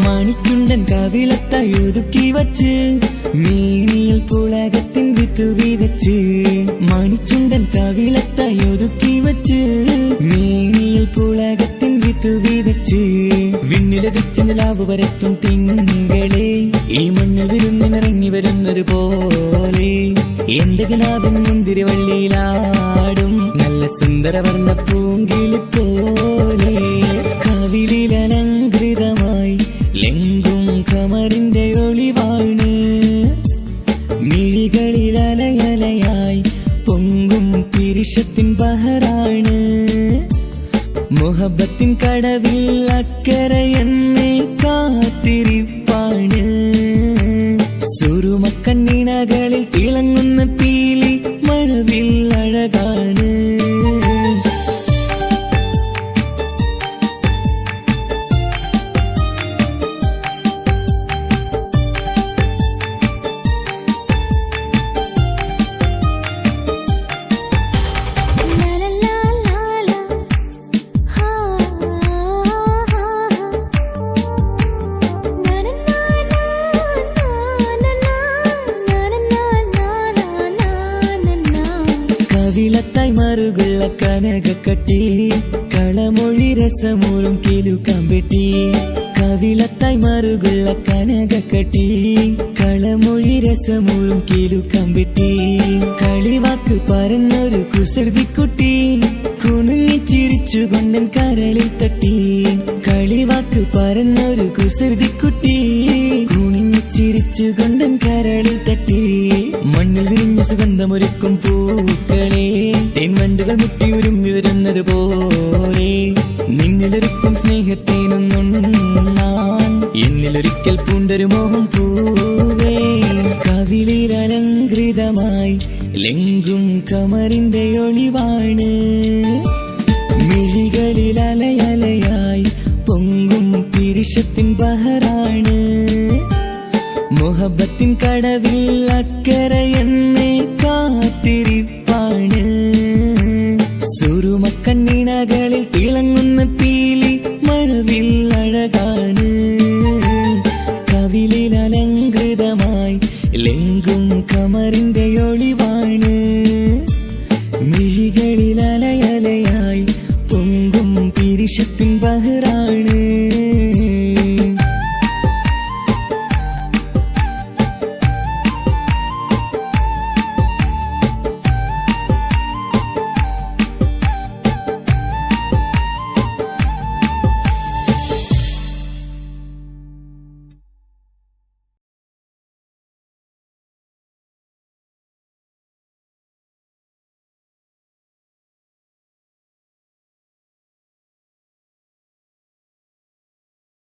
മണിച്ചുണ്ടൻ കവിളത്തായി ഒതുക്കി വച്ച് മീനിയിൽ പുളകത്തിൻ വിത്തു വിതച്ച് മണിച്ചുണ്ടൻ കവിളത്തായി ഒതുക്കി വച്ച് മീനിയിൽ പുളകത്തിൻ വിത്തു വിതച്ച് വിണ്ണിലതിച്ച് നിലാവ് വരത്തും തിങ്കളെ ഈ മണ്ണിൽ വിരുന്നിനിറങ്ങി വരുന്നൊരു പോലെ എന്റെ കിനാവിൻ മുന്തിരിവള്ളിയിലാടും നല്ല സുന്ദരവർണ്ണ പൂങ്കിളി പോലെ കവിളിൽ അലങ്കൃതമായി ലെങ്കും കമറിന്റെ ഒളിവാണ് മിഴികളിൽ അലയലയായി പൊങ്കും പിരിശത്തിൻ ബഹറാണ് മുഹബത്തിൻ കടവിൽ അക്കരെ എന്നെ കാത്തിരിപ്പാണ് സുറുമക്കണ്ണിണകളിൽ തിളങ്ങുന്ന പീലി മഴവിൽ അഴകാണ് കവിളത്തായി മറുകുള്ള കനകക്കട്ടി കളമൊഴി രസമൂറും കിലുക്കാമ്പെട്ടി കവിളത്തായി മറുകുള്ള കനകക്കട്ടി കളമൊഴി രസമൂറും കിലുക്കാമ്പെട്ടി കളിവാക്ക് പറഞ്ഞൊരു കുസൃതിക്കുട്ടി കുണുങ്ങി ചിരിച്ചുകൊണ്ടൻ കരളിൽ തട്ടി കളിവാക്ക് പറഞ്ഞൊരു കുസൃതിക്കുട്ടി കുണുങ്ങി ചിരിച്ചുകൊണ്ടൻ കരളിൽ തട്ടി മണ്ണിൽ വിരിഞ്ഞ സുഗന്ധമൊരുക്കും പൂക്കളെ തേൻവണ്ടുകൾ മുട്ടി ഉരുമ്പി വരുന്നത് പോലെ നിന്നിലൊരുക്കും സ്നേഹത്തേനൊന്നുണ്ണാൻ എന്നിലൊരിക്കൽ പൂണ്ടൊരു മോഹം പൂവേ കവിളിൽ അലങ്കൃതമായി ലെങ്കും കമറിന്റെ ഒളിവാണ് മിഴികളിൽ അലയലയായി പൊങ്കും പിരിശത്തിൻ ബഹറാണ് മുഹബത്തിൻ കടവിൽ അക്കരെ